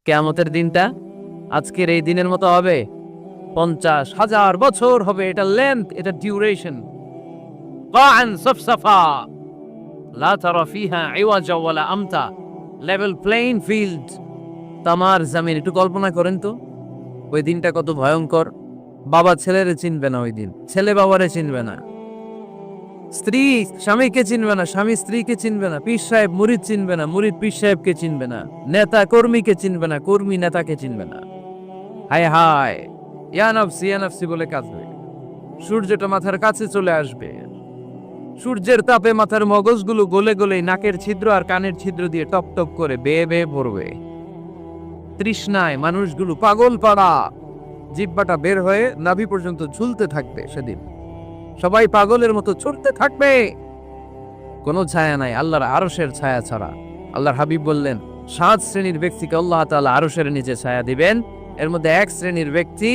কিয়ামতের দিনটা আজকের এই দিনের মতো হবে? 50,000 বছর হবে। এটা লেন্থ, এটা ডিউরেশন। কাআন সাফসাফা লা তারা ফিহা ইওয়াজা ওয়ালা আমতা, লেভেল প্লেইং ফিল্ড, তামার জমিন। একটু কল্পনা করেন তো ওই দিনটা কত ভয়ঙ্কর। বাবা ছেলেরে চিনবে না ওই দিন, ছেলে বাবারে চিনবে না, স্ত্রী স্বামীকে চিনবে না, স্বামী স্ত্রীকে চিনবে না, পীর সাহেব মুরিদ চিনবে না, মুরিদ পীর সাহেবকে চিনবে না, নেতা কর্মীকে চিনবে না, কর্মী নেতাকে চিনবে না। হায় হায়, ইয়া নফসি বলে কাঁদবে। সূর্যটা মাথার কাছে চলে আসবে, সূর্যের তাপে মাথার মগজগুলো গলে গলে নাকের ছিদ্র আর কানের ছিদ্র দিয়ে টপ টপ করে বেয়ে বেয়ে পড়বে। তৃষ্ণায় মানুষগুলো পাগল পাড়া, জিহ্বাটা বের হয়ে নাভি পর্যন্ত ঝুলতে থাকবে। সেদিন সবাই পাগলের মতো ছুটতে থাকবে, কোনো ছায়া নাই আল্লাহর আরশের ছায়া ছাড়া। আল্লাহর হাবিব বললেন 7 শ্রেণীর ব্যক্তিকে আল্লাহ তাআলা আরশের নিচে ছায়া দিবেন। এর মধ্যে 1 শ্রেণীর ব্যক্তি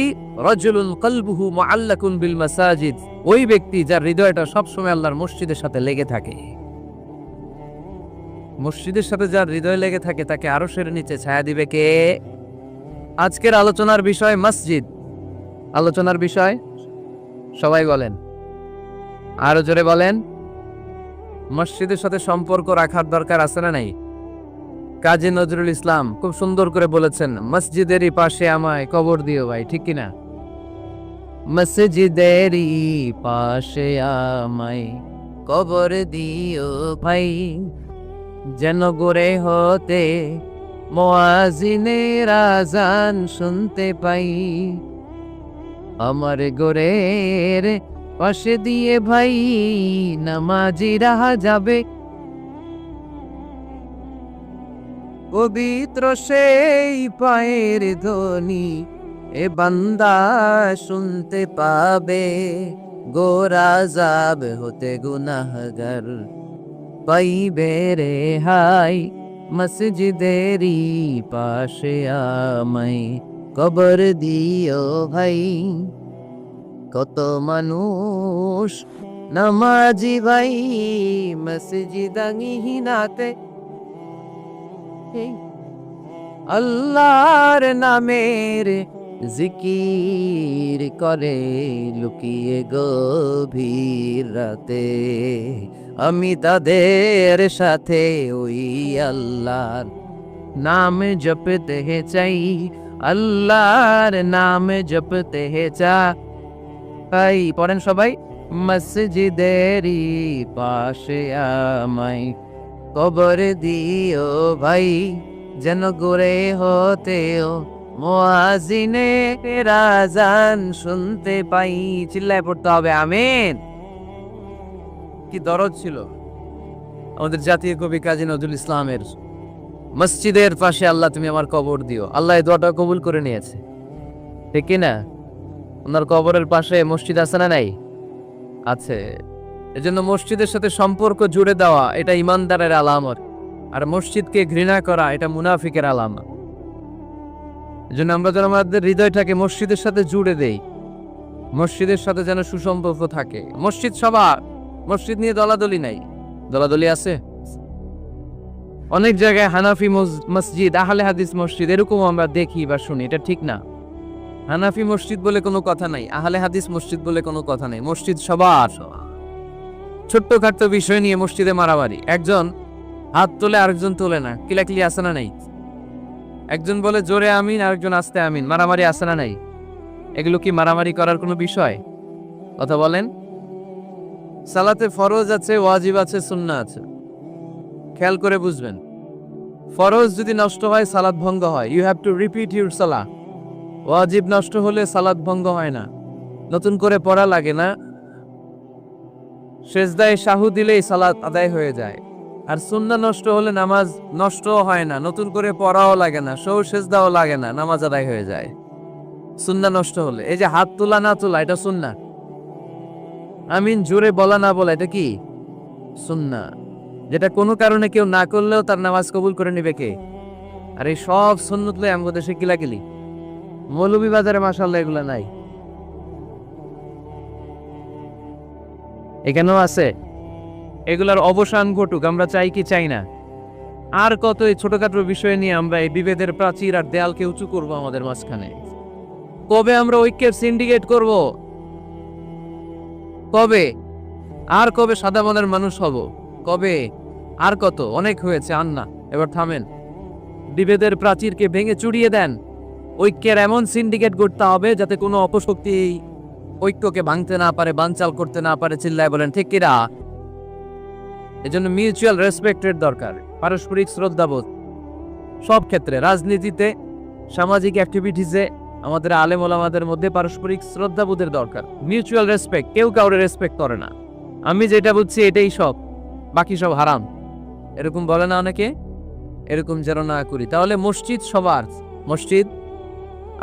রাজুলুন কলবুহু মুআল্লাকুন বিল মাসাজিদ, ওই ব্যক্তি যার হৃদয়টা সবসময় আল্লাহর মসজিদের সাথে লেগে থাকে। মসজিদের সাথে যার হৃদয় লেগে থাকে তাকে আরশের নিচে ছায়া দিবে কে? আজকের আলোচনার বিষয় মসজিদ। আলোচনার বিষয় সবাই বলেন, আরো জোরে বলেন। মসজিদের সাথে সম্পর্ক রাখার দরকার আছে না নাই? কাজী নজরুল ইসলাম খুব সুন্দর করে বলেছেন, মসজিদেরই পাশে আমায় কবর দিও ভাই, ঠিক কিনা? মসজিদেরই পাশে আমায় কবর দিও ভাই, যেন গোরে হতে মুয়াজ্জিনের আযান শুনতে পাই। আমার গোরের পাশে দিয়ে ভাই নামাজিরা যাবে, পবিত্র সেই পায়ের ধ্বনি এ বান্দা শুনতে পাবে। গোরা যাব হতে গুনাহগার পাইবে রেহাই, মসজিদেরই পাশে আমায় কবর দিও ভাই। কত মানুষ নামাজি ভাই মসজিদাঙ্গিনাতে আল্লাহর নামের জিকির করে লুকিয়ে গভীর রাতে। আমি তাদের সাথে ওই আল্লাহর নাম জপতে চাই, আল্লাহর নাম জপতে চাই। পড়েন সবাই, মসজিদেরই পাশে আমায় কবর দিও ভাই, যেন গোরে হতেও মুয়াজ্জিনের আযান শুনতে পাই। চিল্লায় পড়তে হবে আমিন। কি দরদ ছিল আমাদের জাতীয় কবি কাজী নজরুল ইসলামের, মসজিদের পাশে আল্লাহ তুমি আমার কবর দিও। আল্লাহ এই দোয়াটা কবুল করে নিয়েছে, ঠিক কি না? ওনার কবরের পাশে মসজিদ আছে না নাই? আছে। এজন্য মসজিদের সাথে সম্পর্ক জুড়ে দেওয়া এটা ইমানদারের আলামত, আর মসজিদকে ঘৃণা করা এটা মুনাফিকের আলামত। এজন্য আমরা যেন আমাদের হৃদয়টাকে মসজিদের সাথে জুড়ে দেই, মসজিদের সাথে যেন সুসম্পর্ক থাকে। মসজিদ সবার, মসজিদ নিয়ে দলাদলি নাই। দলাদলি আছে অনেক জায়গায়, হানাফি মসজিদ, আহলে হাদিস মসজিদ এরকম আমরা দেখি বা শুনি, এটা ঠিক না। হানাফি মসজিদ বলে কোনো কথা নাই, আহলে হাদিস মসজিদ বলে কোনো কথা নাই। মসজিদ সবার। ছোট্টখাট্ট বিষয় নিয়ে মসজিদে মারামারি, একজন হাত তোলে আরেকজন তোলে না, কিলাকিলি আছে না নাই? একজন বলে জোরে আমিন, আরেকজন আস্তে আমিন, মারামারি আছে না নাই? এগুলো কি মারামারি করার কোনো বিষয়? কথা বলেন। সালাতে ফরজ আছে, ওয়াজিব আছে, সুন্নাহ আছে। খেয়াল করে বুঝবেন, ফরজ যদি নষ্ট হয় সালাত ভঙ্গ হয়, you have to repeat your সালাহ। ওয়াজিব নষ্ট হলে সালাত ভঙ্গ হয় না, নতুন করে পড়া লাগে না, সেজদায় সাহু দিলেই সালাত আদায় হয়ে যায়। আর সুন্নাহ নষ্ট হলে নামাজ নষ্টও হয় না, নতুন করে পড়াও লাগে না, সৌ সেজদাও লাগে না, নামাজ আদায় হয়ে যায় সুন্নাহ নষ্ট হলে। এই যে হাত তোলা না তোলা এটা সুন্নাহ, আমিন জোরে বলা না বলা এটা কি সুন্নাহ, যেটা কোনো কারণে কেউ না করলেও তার নামাজ কবুল করে নেবে কে? আর এই সব সুন্নত লয়ে আমাদের দেশে কিলাকিলি। মৌলভীবাজারে মাশাআল্লাহ এগুলা নাই, এখানেও আছে। এগুলার অবসান ঘটুক, আমরা চাই কি চাই না? আর কত এই ছোটখাটো বিষয় নিয়ে আমরা এই বিভেদের প্রাচীর আর দেয়ালকে উঁচু করব আমাদের মাঝখানে? কবে আমরা ঐক্যের সিন্ডিকেট করব? কবে? আর কবে সাদা মনের মানুষ হব? কবে? আর কত? অনেক হয়েছে, আর না, এবার থামেন। বিভেদের প্রাচীরকে ভেঙে চুরিয়ে দেন। ঐক্যের এমন সিন্ডিকেট করতে হবে যাতে কোনো অপশক্তি এই ঐক্যকে ভাঙতে না পারে, বানচাল করতে না পারে। চিল্লায় বলেন ঠিক কিনা? এজন্য মিউচুয়াল রেসপেক্টের দরকার, পারস্পরিক শ্রদ্ধাবোধ সব ক্ষেত্রে, রাজনীতিতে, সামাজিক অ্যাক্টিভিটিসে আমাদের আলেম ওলামাদের মধ্যে পারস্পরিক শ্রদ্ধাবোধের দরকার। মিউচুয়াল রেসপেক্ট, কেউ কাউরে রেসপেক্ট করে না। আমি যেটা বুঝছি এটাই সব, বাকি সব হারাম, এরকম বলে না অনেকে? এরকম যেন না করি। তাহলে মসজিদ সবার, মসজিদ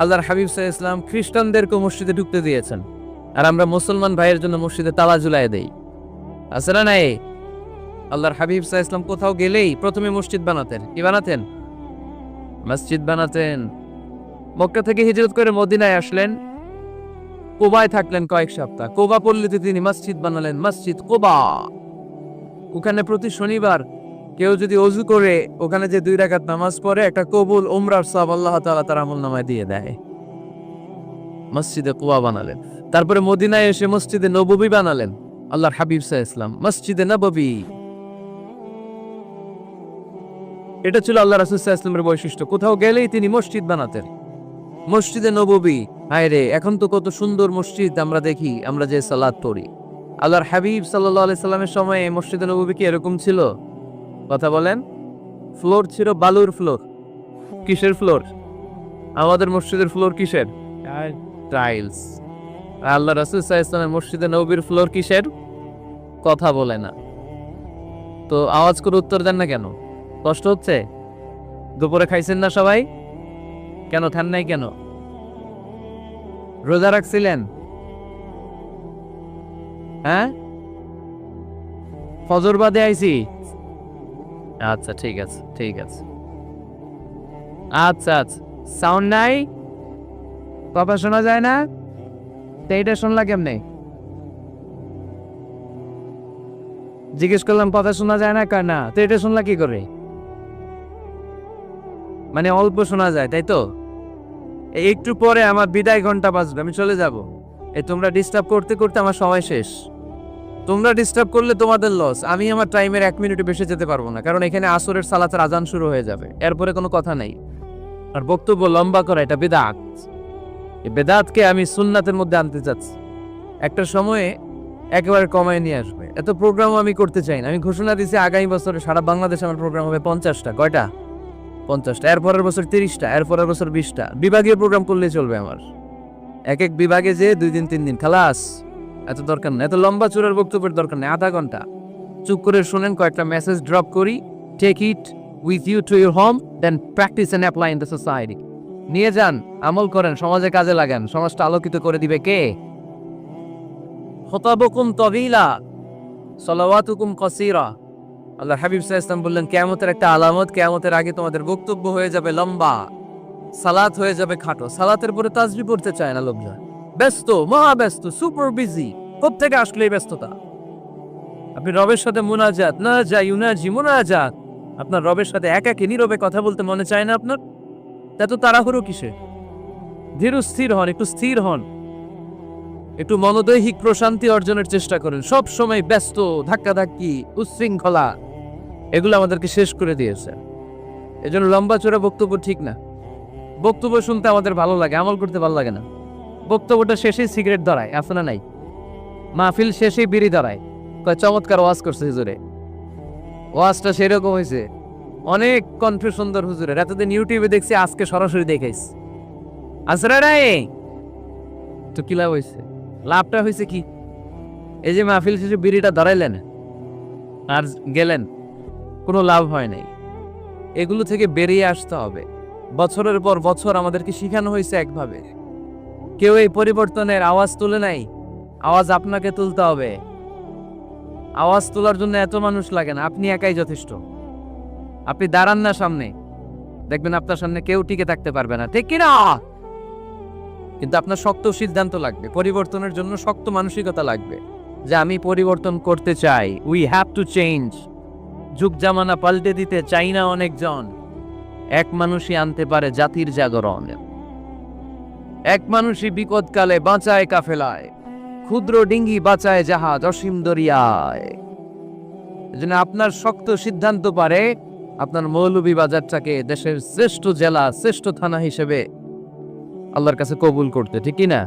আল্লাহর হাবিব সাল্লাল্লাহু আলাইহি ওয়াসাল্লাম খ্রিস্টানদেরকে মসজিদে ঢুকতে দিয়েছেন, আর আমরা মুসলমান ভাইয়ের জন্য মসজিদে তালা ঝুলাই দেই, আছে না নাই? আল্লাহর হাবিব সাল্লাল্লাহু আলাইহি ওয়াসাল্লাম কোথাও গেলেই প্রথমে মসজিদ বানাতেন। কি বানাতেন? মসজিদ বানাতেন। মক্কা থেকে হিজরত করে মদিনায় আসলেন, কুবায় থাকলেন কয়েক সপ্তাহ। কুবা পল্লীতে তিনি মসজিদ বানালেন, মসজিদ কুবা। ওখানে প্রতি শনিবার কেউ যদি ওযু করে ওখানে যে 2 রাকাত নামাজ পড়ে, একটা কবুল উমরার সওয়াব আল্লাহ তাআলা তার আমলনামায় দিয়ে দেয়। মসজিদে কুবা বানালেন। তারপরে মদিনায় এসে মসজিদে নববী বানালেন আল্লাহর হাবিব সাল্লাল্লাহু আলাইহি ওয়াসাল্লাম, মসজিদে নববী। এটা ছিল আল্লাহ রাসূল সাল্লাল্লাহু আলাইহি ওয়াসাল্লামের বৈশিষ্ট্য। কোথাও গেলেই তিনি মসজিদ বানাতেন, মসজিদে নববী। হায় রে, এখন তো কত সুন্দর মসজিদ আমরা দেখি, আমরা যে সালাত পড়ি। আল্লাহর হাবিব সাল্লাল্লাহু আলাইহি সাল্লামের সময় মসজিদে নববী কি এরকম ছিল? কথা বলেন। ফ্লোর ছিল বালুর ফ্লোর। কিসের ফ্লোর? আমাদের মসজিদের ফ্লোর কিসের? টাইলস। আল্লাহ রাসূল সাল্লাল্লাহু আলাইহি ওয়াসাল্লামের মসজিদে নববীর ফ্লোর কিসের? কথা বলে না। তো আওয়াজ করে উত্তর দেন না কেন? কষ্ট হচ্ছে? দুপুরে খাইছেন না সবাই? কেন খান নাই কেন? রোজা রাখছিলেন? হ্যাঁ, ফজর বাদে আইছি। আচ্ছা ঠিক আছে, ঠিক আছে। আচ্ছা আচ্ছা, সাউন্ড নাই, কথা শোনা যায় না? তো এইটা শুনলা কেমনে? জিজ্ঞেস করলাম কথা শোনা যায় না, কার না, তো এটা শুনলা কি করে? মানে অল্প শোনা যায়, তাই তো? একটু পরে আমার বিদায় ঘন্টা বাজবে, আমি চলে যাব। তোমরা ডিস্টার্ব করতে করতে আমার সময় শেষ। তোমরা ডিস্টার্ব করলে তোমাদের লস। আমি আমার টাইমের 1 মিনিট বেশি যেতে পারবো না, কারণ এখানে আসরের সালাতের আজান শুরু হয়ে যাবে, এরপরে কোনো কথা নেই। আর বক্তব্য লম্বা করা এটা বিদআত। এই বিদআতকে আমি সুন্নাতের মধ্যে আনতে চাচ্ছি। একটা সময়ে একেবারে কমায় নিয়ে আসবে। এত প্রোগ্রামও আমি করতে চাই না। আমি ঘোষণা দিয়েছি আগামী বছরে সারা বাংলাদেশে আমার প্রোগ্রাম হবে 50টা। কয়টা? 50টা। এরপরের বছর 30টা, এরপরের বছর 20টা। বিভাগীয় প্রোগ্রাম করলে চলবে আমার। এক এক বিভাগে যে 2 দিন 3 দিন খালাস। এত দরকার না, এত লম্বা চূড়ার বক্তব্যের দরকার নেই। আধা ঘন্টা চুপ করে শুনেন, কয়েকটা মেসেজ ড্রপ করি, take it with you to your home, then practice and apply in the society. নিয়ে যান, আমল করেন, সমাজে কাজে লাগান। সমাজটা আলোকিত করে দিবে কে? খুতাবুকুম তাবিলা, সালাওয়াতুকুম কাসীরা। আল্লাহ হাবিব সাল্লাল্লাহু আলাইহি ওয়াসাল্লাম বললেন, কিয়ামতের একটা আলামত, কিয়ামতের আগে তোমাদের বক্তব্য হয়ে যাবে লম্বা, সালাত হয়ে যাবে খাটো। সালাতের পরে তাসবিহ পড়তে চায় না লোকজন, ব্যস্ত, মহা ব্যস্ত, সুপার বিজি। কোত্থেকে আসলে এই ব্যস্ততা? আপনি রবের সাথে মুনাজাত, না যাই ইউনাজি মুনাজাত, আপনার রবের সাথে একাকী নীরবে কথা বলতে মনে চায় না আপনার? এত তাড়াহুড়ো কিসে? ধীর স্থির হন, একটু স্থির হন, একটু মনোদৈহিক প্রশান্তি অর্জনের চেষ্টা করেন। সব সময় ব্যস্ত, ধাক্কাধাক্কি, উচ্ছৃঙ্খলা, এগুলো আমাদেরকে শেষ করে দিয়েছে। এজন্য লম্বা চোরা বক্তব্য ঠিক না। বক্তব্য শুনতে আমাদের ভালো লাগে, আমল করতে ভালো লাগে না। বক্তব্যটা শেষেই সিগারেট ধরায়, আছে না নাই? মাহফিল শেষেই বিড়ি ধরায়, কয় চমৎকার ওয়াজ করছে হুজুরে। ওয়াজটা সেরকম হয়েছে, অনেক কণ্ঠ সুন্দর হুজুরের। এতদিন ইউটিউবে দেখছি, আজকে সরাসরি দেখাইস। আসরা নাই তো কি লাভ হয়েছে? লাভটা হয়েছে কি? এই যে মাহফিল শেষে বিড়িটা ধরাইলেন আর গেলেন, কোনো লাভ হয় নাই। এগুলো থেকে বেরিয়ে আসতে হবে। বছরের পর বছর আমাদেরকে শিখানো হয়েছে একভাবে, কেউ এই পরিবর্তনের আওয়াজ তুলে নাই। আওয়াজ আপনাকে তুলতে হবে। আওয়াজ তোলার জন্য এত মানুষ লাগে না, আপনি একাই যথেষ্ট। আপনি দাঁড়ান না সামনে, দেখবেন আপনার সামনে কেউ টিকে থাকতে পারবে না, ঠিক কিনা? কিন্তু আপনার শক্ত সিদ্ধান্ত লাগবে, পরিবর্তনের জন্য শক্ত মানসিকতা লাগবে, যে আমি পরিবর্তন করতে চাই। We have to change. যুগ জামানা পাল্টে দিতে চাই না অনেকজন, এক মানুষই আনতে পারে জাতির জাগরণ। এক মানুষই বিপদকালে বাঁচায় কাফেলায়, ক্ষুদ্র ডিঙ্গি বাঁচায় জাহাজ অসীম দরিয়ায়। এজন্য আপনার শক্ত সিদ্ধান্ত পারে আপনার মৌলভীবাজারটাকে দেশের শ্রেষ্ঠ জেলা, শ্রেষ্ঠ থানা হিসেবে আল্লাহর কাছে কবুল করতে, ঠিক কি না?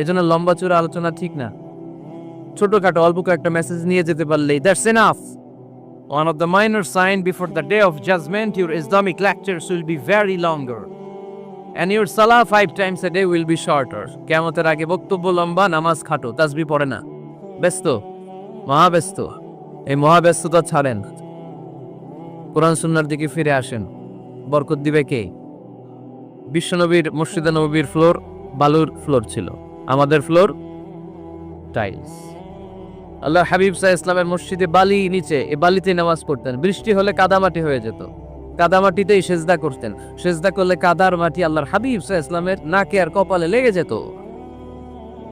এজন্য লম্বা চূড়া আলোচনা ঠিক না। ছোটখাটো অল্প কয়েকটা মেসেজ নিয়ে যেতে পারলেই that's enough. One of the minor sign before the day of judgment, your Islamic lectures will be very longer. And your salah 5 times a day will be shorter. কিয়ামতের আগে বক্তব্য লম্বা, নামাজ খাটো, তাসবিহ পড়ে না, ব্যস্ত, মহাব্যস্ত। এই মহাব্যস্ততা ছাড়েন, কোরআন সুন্নাহর দিকে ফিরে আসেন। বরকত দিবে কে? বিশ্বনবীর মসজিদে নববীর ফ্লোর বালুর ফ্লোর ছিল, আমাদের ফ্লোর টাইলস। আল্লাহ হাবিব সাল্লাল্লাহু আলাইহি ওয়াসাল্লামের মসজিদে বালি নিচে, এই বালিতে নামাজ পড়তেন। বৃষ্টি হলে কাদামাটি হয়ে যেত, কাদামাটিতেই সেজদা করতেন। সেজদা করলে কাদার মাটি আল্লাহর হাবিব সাল্লাল্লাহু আলাইহি ওয়াসাল্লামের নাকে আর কপালে লেগে যেত।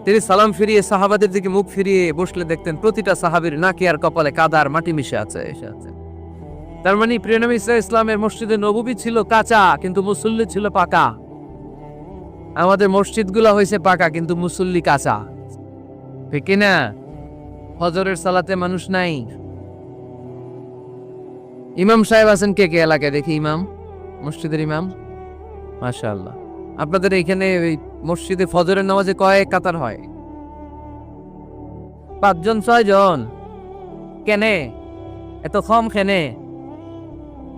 তিনি সালাম ফিরিয়ে সাহাবাদের দিকে মুখ ফিরিয়ে বসলে দেখতেন প্রতিটা সাহাবীর নাকে আর কপালে কাদার মাটি মিশে আছে। তার মানে প্রিয় নবী সাল্লাল্লাহু আলাইহি ওয়াসাল্লামের মসজিদে নববী ছিল কাঁচা, কিন্তু মুসল্লি ছিল পাকা। আমাদের মসজিদগুলো হয়েছে পাকা, কিন্তু মুসল্লি কাঁচা, ঠিক না? ফজরের সালাতে মানুষ নাই। ইমাম সাহেব আছেন কে কে এলাকায়? দেখি ইমাম, মসজিদের ইমাম, মাশাআল্লাহ। আপনাদের এখানে ওই মসজিদে ফজরের নামাজে কয়েক কাতার হয়? 5 জন 6 জন। কেনে এত কম? কেনে?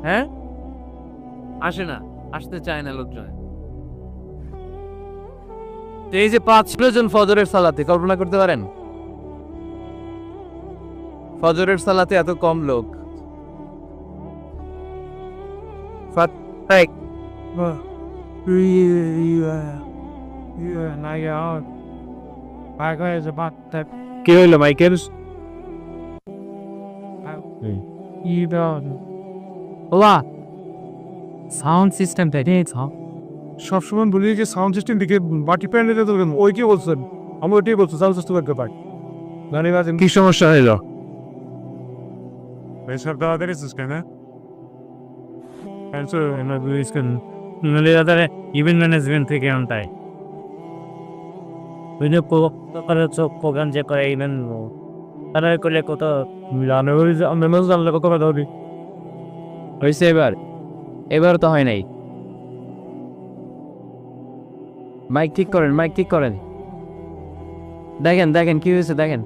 হ্যাঁ, আসে না, আসতে চায় না লোকজন। এই যে 5 জন ফজরের সালাতে, কল্পনা করতে পারেন ফজরের সালাতে এত কম লোক? কি হইলো মাইকেল? সাউন্ড সিস্টেমটা সবসময় বলি যে সাউন্ড সিস্টেম দিকে বাটি প্যান্ডেলে তো ওই কি বলছেন? আমি ওইটাই বলছি, সাউন্ড সিস্টেম একটা পাই। গানে বাজেন, কি সমস্যা হইলো? বেশার দাওয়া দিয়েছিস কেন? Also, en la Luiscan, no le da even management থেকে আনতাই ওইনে করে প্রোগ্রাম যে করে ইভেন তারা করলে কত জানে ওই যে আমি মেজ জানলে কত কথা হবে হয়েছে। এবার তো হয় নাই। মাইক ঠিক করেন, মাইক ঠিক করেন। দেখেন দেখেন কি হয়েছে, দেখেন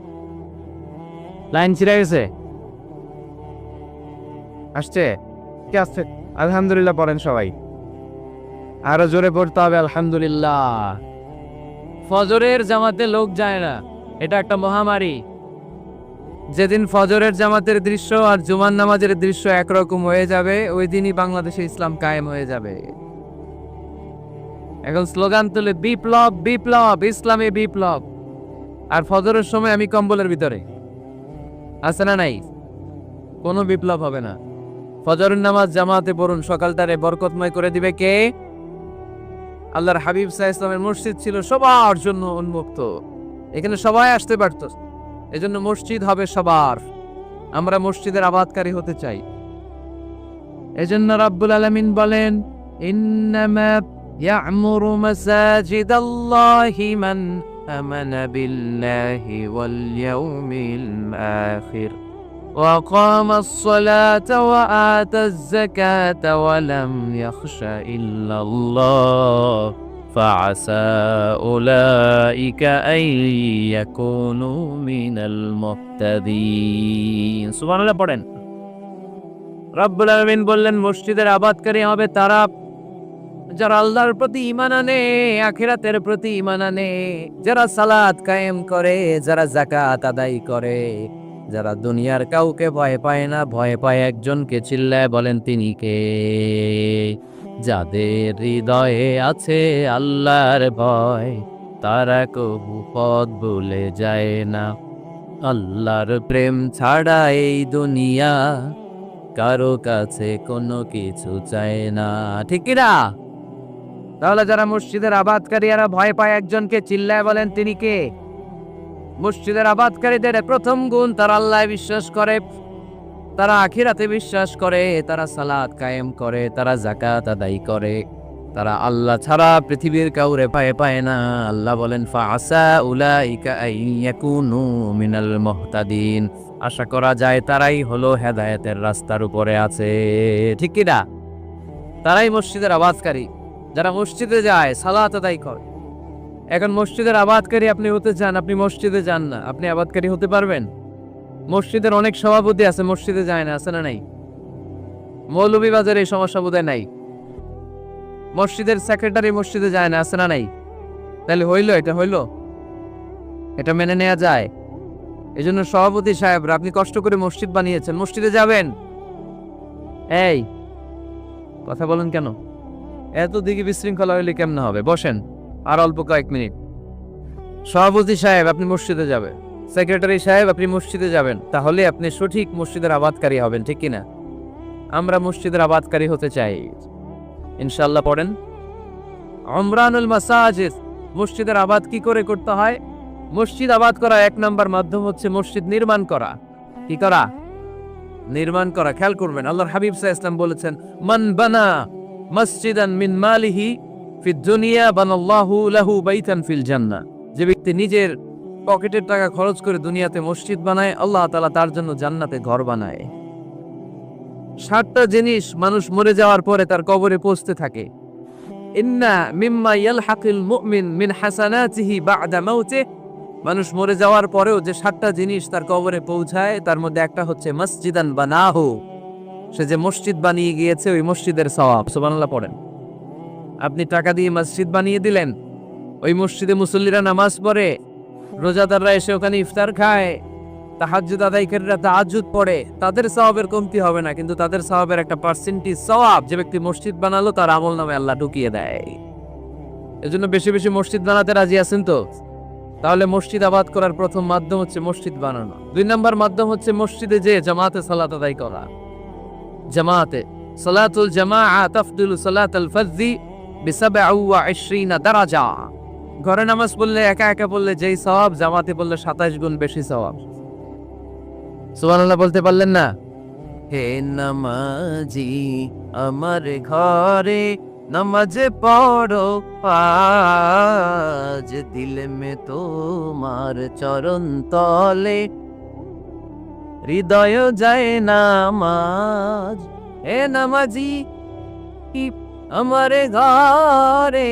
লাইন ছিঁড়ে গেছে। আসছে কি আসছে? আলহামদুলিল্লাহ পড়েন সবাই, আরো জোরে পড়তে হবে আলহামদুলিল্লাহ। ফজরের জামাতে লোক যায় না, এটা একটা মহামারী। যেদিন ফজরের জামাতের দৃশ্য আর জুমার নামাজের দৃশ্য একরকম হয়ে যাবে, ওই দিনই বাংলাদেশে ইসলাম কায়েম হয়ে যাবে। এখন স্লোগান তুলে বিপ্লব বিপ্লব, ইসলামে বিপ্লব। আর ফজরের সময় আমি কম্বলের ভিতরে, আছে না নাই? কোনো বিপ্লব হবে না। ফজরের নামাজ জামাতে পড়ুন, সকালটারে বরকতময় করে দিবে কে? আল্লাহর হাবিব সাল্লাল্লাহু আলাইহি ওয়াসাল্লামের মসজিদ ছিল সবার জন্য উন্মুক্ত, এখানে সবাই আসতে পারত। এজন্য মসজিদ হবে সবার। আমরা মসজিদের আবাদকারী হতে চাই। এজন্য রাব্বুল আলামিন বলেন, ইন্নামা ইয়া'মুরু মাসাজিদাল্লাহি মান আমানা বিল্লাহি ওয়াল ইয়াউমিল আখির وأقام الصلاة وآتى الزكاة ولم يخش إلا الله فعسى أولئك أن يكونوا من المهتدين سبحان الله পড়েন। রব্বুল আলামিন বললেন মসজিদের আবাদকারী হবে তারা যারা আল্লাহর প্রতি ঈমান আনে, আখিরাতের প্রতি ঈমান আনে, যারা সালাত কায়েম করে, যারা যাকাত আদায় করে, যারা দুনিয়ার কাউকে ভয় পায় না, ভয় পায় একজনকে। চিল্লায় বলেন তিনি কে? যাদের হৃদয়ে আছে আল্লাহর ভয়, তারা কবু পথ ভুলে যায় না। আল্লাহর প্রেম ছাড়া এই দুনিয়া কারো কাছে কোনো কিছু চায় না, ঠিক কিনা? তাহলে যারা মসজিদের আবাদকারী এরা ভয় পায় একজনকে, চিল্লায় বলেন তিনি কে? মসজিদের আবাদকারীদের প্রথম গুণ, তারা আল্লাহ বিশ্বাস করে, তারা আখিরাতে বিশ্বাস করে, তারা সালাত কায়েম করে, তারা যাকাত আদায় করে, তারা আল্লাহ ছাড়া পৃথিবীর কাউরে পায় না। আল্লাহ বলেন ফাআসা উলাইকা আইয়াকুনু মিনাল মুহতাদিন, আশা করা যায় তারাই হলো হেদায়েতের রাস্তার উপরে আছে। ঠিক কি না? তারাই মসজিদের আবাদকারী, যারা মসজিদে যায়, সালাত আদায় করে। এখন মসজিদের আবাদকারী আপনি হতে চান, আপনি মসজিদে যান না, আপনি আবাদকারী হতে পারবেন? মসজিদের অনেক সভাপতি আছে, মসজিদে যায় না, আছে না নাই? মৌলভীবাজারে এই সমস্যা বোধহয় নাই। মসজিদের সেক্রেটারি মসজিদে যায় না, আছে না নাই? তাহলে হইলো, এটা হইলো, এটা মেনে নেওয়া যায়? এই জন্য সভাপতি সাহেবরা, আপনি কষ্ট করে মসজিদ বানিয়েছেন, মসজিদে যাবেন। এই কথা বলেন কেন? এত দিকে বিশৃঙ্খলা হইলে কেমনে হবে? বসেন আর অল্প কয়েক মিনিট। সভাপতি সাহেব আপনি মসজিদে যাবেন, সেক্রেটারি সাহেব আপনি মসজিদে যাবেন, তাহলে আপনি সঠিক মসজিদের আবাদকারী হবেন। ঠিক কিনা? আমরা মসজিদের আবাদকারী হতে চাই, ইনশাআল্লাহ। পড়েন উমরানুল মাসাজিদ, মসজিদের আবাদ কি করে করতে হয়? মসজিদ আবাদ করা এক নাম্বার মাধ্যম হচ্ছে মসজিদ নির্মাণ করা। কি করা? নির্মাণ করা। খেয়াল করবেন, আল্লাহর হাবিব সাল্লাল্লাহু আলাইহি ওয়াসাল্লাম বলেছেন, মান বানা মসজিদান মিন মালিহি ফিদ দুনিয়া বানাল্লাহু লাহু বাইতান ফিল জান্নাহ, যে ব্যক্তি নিজের পকেটের টাকা খরচ করে দুনিয়াতে মসজিদ বানায়, আল্লাহ তাআলা তার জন্য জান্নাতে ঘর বানায়। 7টা জিনিস মানুষ মরে যাওয়ার পরে তার কবরে পৌঁছতে থাকে। ইন্না মিম্মা ইয়ালহাকিল মুমিন মিন হাসানাতিহি বা'দা মাউতিহি, মানুষ মরে যাওয়ার পরেও যে 7টা জিনিস তার কবরে পৌঁছায়, তার মধ্যে একটা হচ্ছে মসজিদান বানাহু, সে যে মসজিদ বানিয়ে গিয়েছে ওই মসজিদের সওয়াব। সুবহানাল্লাহ পড়েন। আপনি টাকা দিয়ে মসজিদ বানিয়ে দিলেন, ওই মসজিদে মুসল্লিরা নামাজ পড়ে, রোজাদাররা এসে ওখানে ইফতার খায়, তাহাজ্জুদ আদায়কারীরা তাহাজ্জুদ পড়ে, তাদের সওয়াবের কমতি হবে না, কিন্তু তাদের সওয়াবের একটা পার্সেন্টেজ সওয়াব যে ব্যক্তি মসজিদ বানালো তার আমলনামে আল্লাহ ঢুকিয়ে দেয়। এজন্য বেশি বেশি মসজিদ বানাতে রাজি আছেন তো? তাহলে মসজিদ আবাদ করার প্রথম মাধ্যম হচ্ছে মসজিদ বানানো। 2 নাম্বার মাধ্যম হচ্ছে মসজিদে যে জামাতে সালাত আদায় করা। জামাতে সালাতুল জামাআ তাফদুলু সালাতাল ফজরি বি27 দারাজা। ঘরে নামাজ পড়লে, একা একা পড়লে যেই সওয়াব, জামাতে পড়লে 27 গুণ বেশি সওয়াব। সুবহানাল্লাহ বলতে পারলেন না? হে নামাজি আমার ঘরে নামাজ পড়ো আজ, দিল মে তোমার চরণ তলে হৃদয় যায় নামাজ। হে নামাজি আমার ঘরে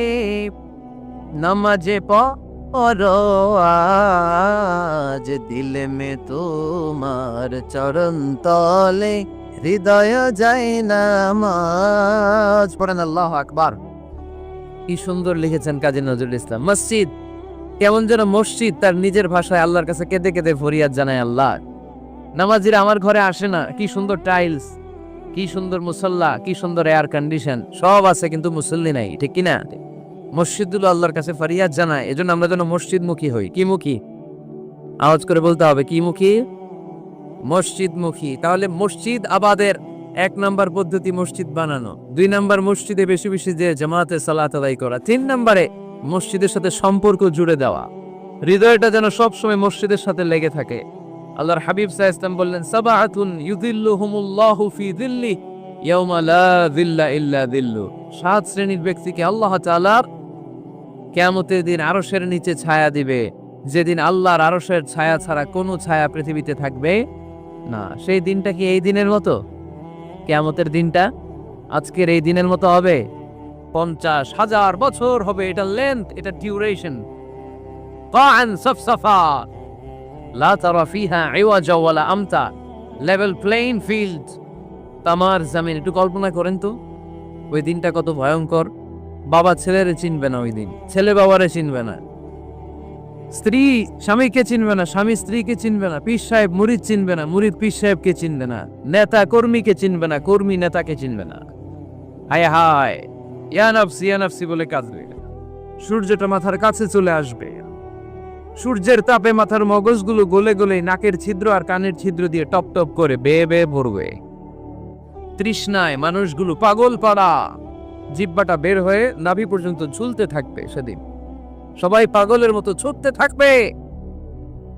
নামাজে পড়ো আজ, দিল মে তোমার চরণ তলে হৃদয় যায় নামাজ। পড়েন আল্লাহু আকবার। কি সুন্দর লিখেছেন কাজী নজরুল ইসলাম। মসজিদ কেমন যেন মসজিদ তার নিজের ভাষায় আল্লাহর কাছে কেঁদে কেঁদে ফরিয়াদ জানায়, আল্লাহ নামাজিরা আমার ঘরে আসে না, কি সুন্দর টাইলস, কি সুন্দর মুসল্লা, কি সুন্দর এয়ার কন্ডিশন, সব আছে কিন্তু মুসল্লি নাই। ঠিক কিনা? মসজিদগুলো আল্লাহর কাছে ফরিয়াদ জানায়। এজন্য আমরা যেন মসজিদ মুখী হই। কি মুখী? আওয়াজ করে বলতে হবে, কি মুখী? মসজিদ মুখী। তাহলে মসজিদ আবাদের 1 নাম্বার পদ্ধতি মসজিদ বানানো। 2 নাম্বার মসজিদে বেশি বেশি যে জামাতে সালাত আদায় করা। 3 নাম্বারে মসজিদের সাথে সম্পর্ক জুড়ে দেওয়া, হৃদয়টা যেন সবসময় মসজিদের সাথে লেগে থাকে। আল্লাহর হাবিব সাল্লাল্লাহু আলাইহি ওয়াসাল্লাম বললেন, সাবআতুন ইউযিল্লুহুমুল্লাহু ফি যিল্লি ইয়াওমা লা যিল্লা ইল্লা যিল্লু। 7 শ্রেণীর ব্যক্তিকে আল্লাহ তাআলা কিয়ামতের দিন আরশের নিচে ছায়া দিবে, যেদিন আল্লাহর আরশের ছায়া ছাড়া কোনো ছায়া পৃথিবীতে থাকবে না। সেই দিনটা কি এই দিনের মতো? কিয়ামতের দিনটা আজকের এই দিনের মতো হবে? 50,000 বছর হবে। এটা লেন্থ, এটা ডিউরেশন। কাআন সাফসাফা লা তারা ফিহা ইওয়াজা ওয়ালা আমতা, লেভেল প্লেইং ফিল্ড, তামার জমিন। একটু কল্পনা করেন তো ওই দিনটা কত ভয়ঙ্কর। বাবা ছেলেরে চিনবে না ওই দিন, ছেলে বাবারে চিনবে না, স্ত্রী স্বামীকে চিনবে না, স্বামী স্ত্রীকে চিনবে না, পীর সাহেব মুরিদ চিনবে না, মুরিদ পীর সাহেবকে চিনবে না, নেতা কর্মীকে চিনবে না, কর্মী নেতাকে চিনবে না। হায় হায়, ইয়া নাফসি বলে কাঁদবে। সূর্যটা মাথার কাছে চলে আসবে, সূর্যের তাপে মাথার মগজগুলো গলে গলে নাকের ছিদ্র আর কানের ছিদ্র দিয়ে টপ টপ করে বেয়ে বেয়ে ভরবে। তৃষ্ণায় মানুষগুলো পাগল পাড়া, জিহ্বাটা বের হয়ে নাভি পর্যন্ত ঝুলতে থাকবে। সেদিন সবাই পাগলের মতো ছুটতে থাকবে,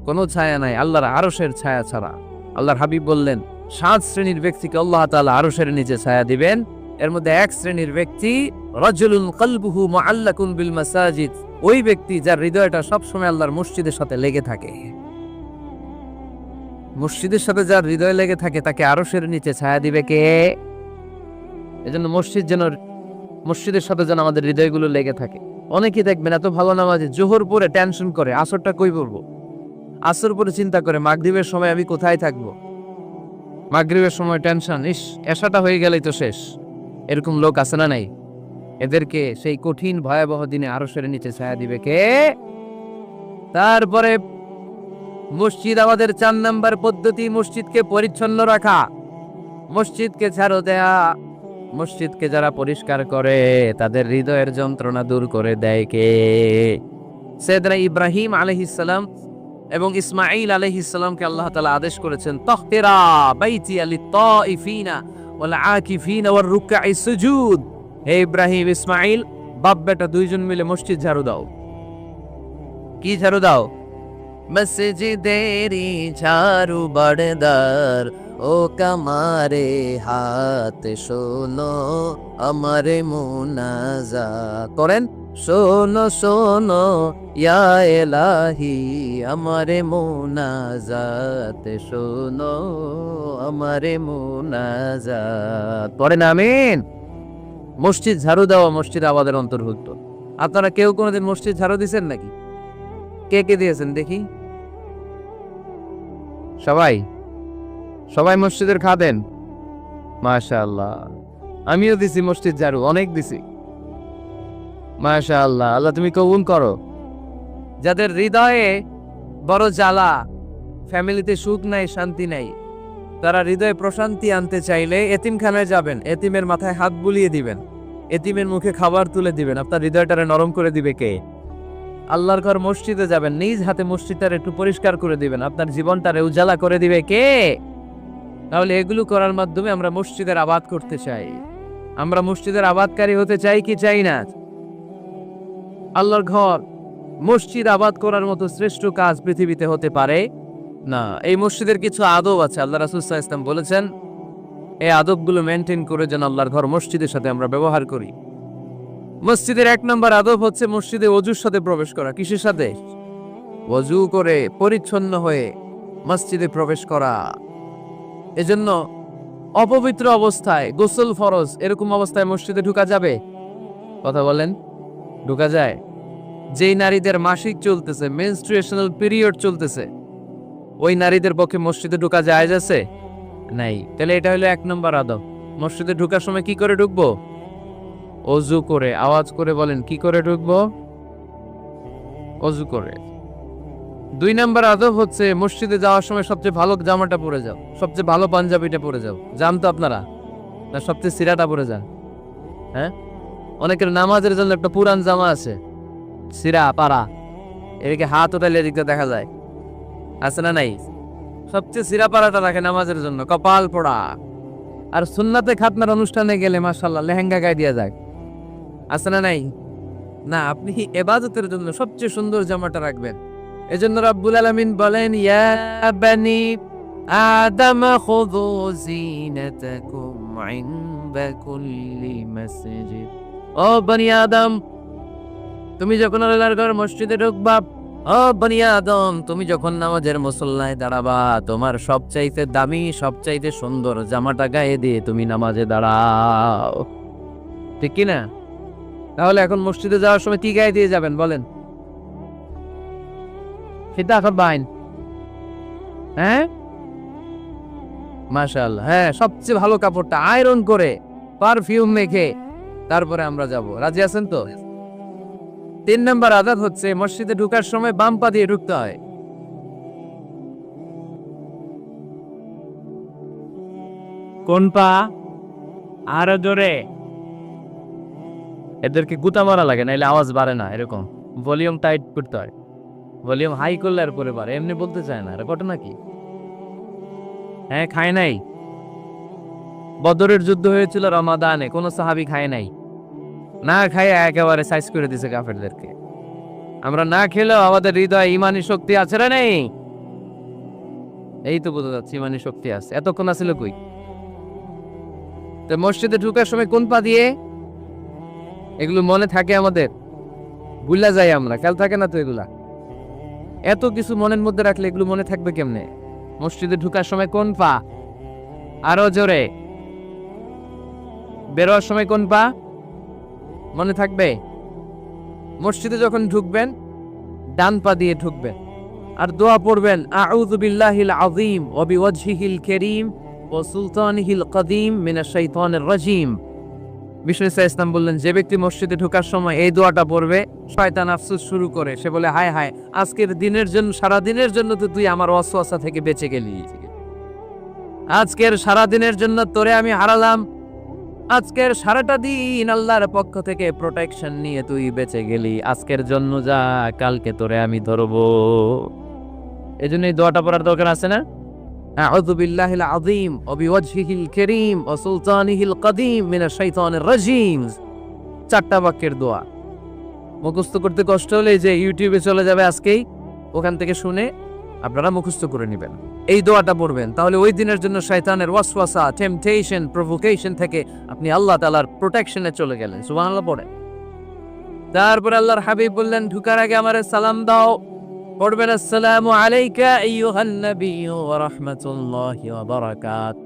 কোনো ছায়া নাই আল্লাহর আরশের ছায়া ছাড়া। আল্লাহর হাবিব বললেন, 7 শ্রেণীর ব্যক্তিকে আল্লাহ তাআলা আরশের নিচে ছায়া দিবেন। এর মধ্যে 1 শ্রেণীর ব্যক্তি রাজুলুন কলবুহু মুআল্লাকুন বিল মাসাজিদ, ওই ব্যক্তি যার হৃদয়টা সবসময় আল্লাহর মসজিদের সাথে লেগে থাকে। মসজিদের সাথে যার হৃদয় লেগে থাকে তাকে আরশের নিচে ছায়া দিবে কে? এজন্য মসজিদের সাথে যেন আমাদের হৃদয়গুলো লেগে থাকে। অনেকেই দেখবেন এত ভালো নামাজে, জোহর পরে টেনশন করে আসরটা কই পড়বো, আসর পরে চিন্তা করে মাগরিবের সময় আমি কোথায় থাকবো, মাগরিবের সময় টেনশন, ইস এশাটা হয়ে গেলেই তো শেষ। এরকম লোক আছে না নাই? এদেরকে সেই কঠিন ভয়াবহ দিনে আরশের নিচে ছায়া দিবে কে? তারপরে মসজিদ, আমাদের 4 নাম্বার পদ্ধতি, মসজিদকে পরিচ্ছন্ন রাখা, মসজিদকে ঝাড়ু দেয়া। মসজিদকে যারা পরিষ্কার করে তাদের হৃদয়ের যন্ত্রণা দূর করে দেয় কে? সাইয়েদনা ইব্রাহিম আলাইহিস সালাম এবং ইসমাঈল আলাইহিস সালামকে আল্লাহ তাআলা আদেশ করেছেন, তাহতিরা বাইতিয়া লিত-তাইফিনা ওয়াল আকিফিনা ওয়ার রুকআই সুজুদ। হে ইব্রাহিম, ইসমাঈল, বাপ বেটা দুইজন মিলে মসজিদ ঝাড়ু দাও। কি ঝাড়ু দাও? মসজিদেরি ঝাড়ু বড়দার, ও কামারে হাত শোনো আমারে মুনাজাত করেন। শোনো শোনো ইয়া এলাহি আমারে মুনাজাত, শোনো আমারে মুনাজাত পড়েন। আমিন। মসজিদ ঝাড়ু দেওয়া মসজিদ আবাদের অন্তর্ভুক্ত। আপনারা কেউ কোনোদিন মসজিদ ঝাড়ু দিয়েছেন নাকি? কে কে দিয়েছেন দেখি? সবাই সবাই মসজিদের খাদেন? মাশাআল্লাহ। আমিও দিছি মসজিদ ঝাড়ু, অনেক দিছি। মাশাআল্লাহ, আল্লাহ তুমি কবুল করো। যাদের হৃদয়ে বড় জ্বালা, ফ্যামিলিতে সুখ নাই, শান্তি নাই, তারা হৃদয়ে প্রশান্তি আনতে চাইলে এতিমখানায় যাবেন, এতিমের মাথায় হাত বুলিয়ে দিবেন, এতিমের মুখে খাবার তুলে দিবেন। আপনার হৃদয়টারে নরম করে দিবে কে? আল্লাহর ঘর মসজিদে যাবেন, নিজ হাতে মসজিদটারে একটু পরিষ্কার করে দিবেন, আপনার জীবনটারে উজালা করে দিবে কে? তাহলে এগুলো করার মাধ্যমে আমরা মসজিদের আবাদ করতে চাই। আমরা মসজিদের আবাদকারী হতে চাই কি চাই না? আল্লাহর ঘর মসজিদ আবাদ করার মতো শ্রেষ্ঠ কাজ পৃথিবীতে হতে পারে না। এই মসজিদের কিছু আদব আছে, আল্লাহ রাসূল সাল্লাল্লাহু আলাইহি ওয়াসাল্লাম বলেছেন এই আদবগুলো মেনটেন করে যেন আল্লাহর ঘর মসজিদের সাথে আমরা ব্যবহার করি। মসজিদের 1 নম্বর আদব হচ্ছে মসজিদে ওযুর সাথে প্রবেশ করা। কিসের সাথে? ওযু করে পরিচ্ছন্ন হয়ে মসজিদে প্রবেশ করা। এজন্য অপবিত্র অবস্থায়, গোসল ফরজ, এরকম অবস্থায় মসজিদে ঢোকা যাবে? কথা বলেন, ঢোকা যায়? যেই নারীদের মাসিক চলতেছে, মেনস্ট্রুয়েশনাল পিরিয়ড চলতেছে, ওই নারীদের পক্ষে মসজিদে ঢোকা জায়েজ আছে? নাই। তাহলে এটা হলো 1 নম্বর আদব। মসজিদে ঢোকার সময় কি করে ঢুকবো? ওযু করে। আওয়াজ করে বলেন, কি করে ঢুকবো? ওযু করে। 2 নম্বর আদব হচ্ছে মসজিদে যাওয়ার সময় সবচেয়ে ভালো জামাটা পরে যাও, সবচেয়ে ভালো পাঞ্জাবিটা পরে যাও। যান তো আপনারা? না সবচেয়ে সিরাটা পরে যান? হ্যাঁ, অনেকের নামাজের জন্য একটা পুরান জামা আছে, সিরা পাড়া, এদিকে হাত ওঠাইলে এদিকে দেখা যায়, আছে না নাই? সবচেয়ে সিরা পাড়াটা রাখে নামাজের জন্য, কপাল পোড়া। আর সুন্নাতে খাতনার অনুষ্ঠানে গেলে মাশাআল্লাহ লেহেঙ্গা গায়ে দিয়া যায়, আছে না নাই? না, আপনি ইবাদতের জন্য সবচেয়ে সুন্দর জামাটা রাখবেন। এজন্য রাব্বুল আলামিন বলেন, ইয়া বানি আদম খুযু জিনাতাকুম ইনদা কুল্লি মাসজিদ। ও বনি আদম, তুমি যখন আল্লাহর ঘর মসজিদে ঢুকবা, ও বনি আদম, তুমি যখন নামাজের মুসল্লায় দাঁড়াবা, তোমার সবচাইতে দামি, সবচাইতে সুন্দর জামাটা গায়ে দিয়ে তুমি নামাজে দাঁড়াও। ঠিক কি না? তাহলে এখন মসজিদে যাওয়ার সময় কি গায়ে দিয়ে যাবেন বলেন? ফিতা খাবাইন? হ্যাঁ, মাশাআল্লাহ। হ্যাঁ, সবচেয়ে ভালো কাপড়টা আয়রন করে, পারফিউম মেখে তারপরে আমরা যাব। রাজি আছেন তো? 3 নম্বর আদব হচ্ছে মসজিদে ঢোকার সময় বাম পা দিয়ে ঢুকতে হয়। কোন পা? আরো জোরে। এদেরকে গুতা মারা লাগে, নাইলে আওয়াজ বাড়ে না। এরকম ভলিউম টাইট করতে হয়, ভলিউম হাই করলে আর পরে বাড়ে। এমনি বলতে চায় না। ঘটনা কি? হ্যাঁ, খায় নাই। বদরের যুদ্ধ হয়েছিল রমাদানে, কোন সাহাবী খায় নাই। না খায় একেবারে সাইজ করে দিছে কাফেরদেরকে। আমরা না খেলেও আমাদের হৃদয়ে ঈমানি শক্তি আছে না নেই? এই তো বোঝা যাচ্ছে ইমানি শক্তি আছে। এতক্ষণ আছিল কই? তো মসজিদে ঢুকার সময় কোন পা দিয়ে? এগুলো মনে থাকে আমাদের, ভুলা যাই আমরা, খেয়াল থাকে না তো এগুলা। এত কিছু মনের মধ্যে রাখলে এগুলো মনে থাকবে কেমনে? মসজিদে ঢুকার সময় কোন পা? আরো জোরে। বেরোয়ার সময় কোন পা? মনে থাকবে? মসজিদে যখন ঢুকবেন ডান পা দিয়ে ঢুকবেন, আর দোয়া পড়বেন আউযু বিল্লাহিল আযীম ওয়া বিওয়াজহিল কারীম ওয়া সুলতানিহিল কদীম মিনাশ শাইতানির রাজীম। বিষ্ণু ইসলাম বললেন, যে ব্যক্তি মসজিদে ঢোকার সময় এই দোয়াটা পড়বে, শয়তান আফসোস শুরু করে, সে বলে হায় হায়, আজকের দিনের জন্য, সারা দিনের জন্য তো তুই আমার ওয়াসওয়াসা থেকে বেঁচে গেলি, আজকের সারা দিনের জন্য তোরে আমি হারালাম, আজকের সারাটা দিন আল্লাহর পক্ষ থেকে প্রোটেকশন নিয়ে তুই বেঁচে গেলি, আজকের জন্য যা, কালকে তোরে আমি ধরবো। এজন্য এই দোয়াটা পড়ার দরকার আছে না? আউযু বিল্লাহিল আযীম ওয়া বিওয়াজহিল কারীম ওয়া সুলতানিহিল কদীম মিনাশ শাইতানির রাজীম। 4টা বাক্যের দোয়া। মুখস্থ করতে কষ্ট হলে যে ইউটিউবে চলে যাবে আজকেই, ওখান থেকে শুনে আপনারা মুখস্থ করে নেবেন। এই দোয়াটা পড়বেন, তাহলে ওই দিনের জন্য শয়তানের ওয়াসওয়াসা, টেম্পটেশন, প্রভোকেশন থেকে আপনি আল্লাহ তাআলার প্রোটেকশনে চলে গেলেন। সুবহানাল্লাহ পড়েন। তারপর আল্লাহর হাবিব বললেন, ঢুকার আগে আমারে সালাম দাও। পড়বেন আসসালামু আলাইকা আইয়ুহান নাবিয়্যু ওয়া রাহমাতুল্লাহি ওয়া বারাকাত।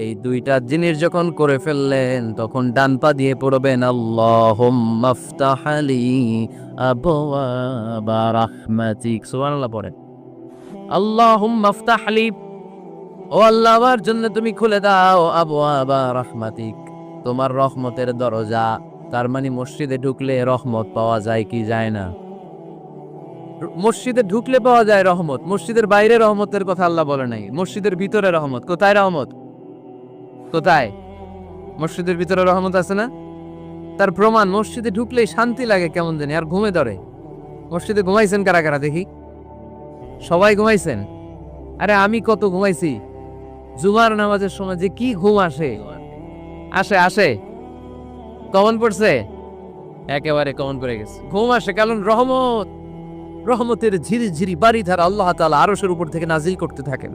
এই দুইটা জিনিস যখন করে ফেললেন, তখন ডান পা দিয়ে পড়বেন আল্লাহুম্মা ইফতাহ লি আবওয়াবা রাহমাতিক। সুবহানাল্লাহ পড়েন। আল্লাহুম্মা ইফতাহ লি, ও আল্লাহ আমার জন্য তুমি খুলে দাও আবওয়াবা রাহমাতিক, তোমার রহমতের দরজা। তার মানে মসজিদে ঢুকলে রহমত পাওয়া যায় কি যায় না? মসজিদে ঢুকলে পাওয়া যায় রহমত, মসজিদের বাইরে রহমতের কথা আল্লাহ বলে নাই। মসজিদের ভিতরে রহমত। কোথায় রহমত? কোথায়? মসজিদের ভিতরে রহমত আছে না? তার প্রমাণ, মসজিদে ঢুকলেই শান্তি লাগে কেমন জানি, আর ঘুমে ধরে। মসজিদে ঘুমাইছেন কারা কারা দেখি? সবাই ঘুমাইছেন? আরে আমি কত ঘুমাইছি। জুমার নামাজের সময় যে কি ঘুম আসে, আসে আসে। কমন পড়ছে? একেবারে কমন পড়ে গেছে। ঘুম আসে কারণ রহমত, রহমতের ঝিরি ঝিরি বাড়ি ধারা আল্লাহ তাআলা আরশের উপর থেকে নাজিল করতে থাকেন।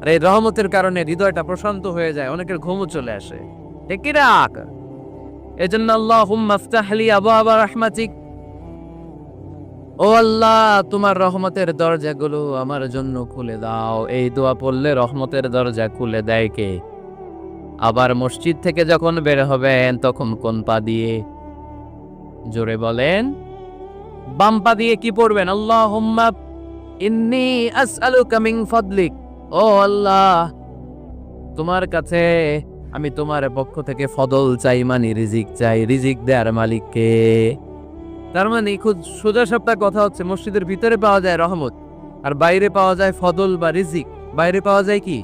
আর এই রহমতের কারণে হৃদয়টা প্রশান্ত হয়ে যায়, অনেকের ঘুমও চলে আসে। ঠিক কি না? এজন্য আল্লাহুম্মা ইফতাহ লি আবওয়াবা রাহমাতিক, ও আল্লাহ তোমার রহমতের দরজাগুলো আমার জন্য খুলে দাও। এই দোয়া পড়লে রহমতের দরজা খুলে দেয় কে? আবার মসজিদ থেকে যখন বের হবেন তখন কোন পা দিয়ে? জোরে বলেন। বাম পা দিয়ে কি পড়বেন? আল্লাহুম্মা ইন্নী আসআলুকা মিন ফাদলিক, ও আল্লাহ তোমার কাছে আমি তোমার পক্ষ থেকে ফদল চাই, মানে রিজিক চাই। রিজিক দেয়ার মালিক কে? তার মানে খুব সোজা সাপটা কথা হচ্ছে, মসজিদের ভিতরে পাওয়া যায় রহমত, আর বাইরে পাওয়া যায় ফদল বা রিজিক। বাইরে পাওয়া যায় কি?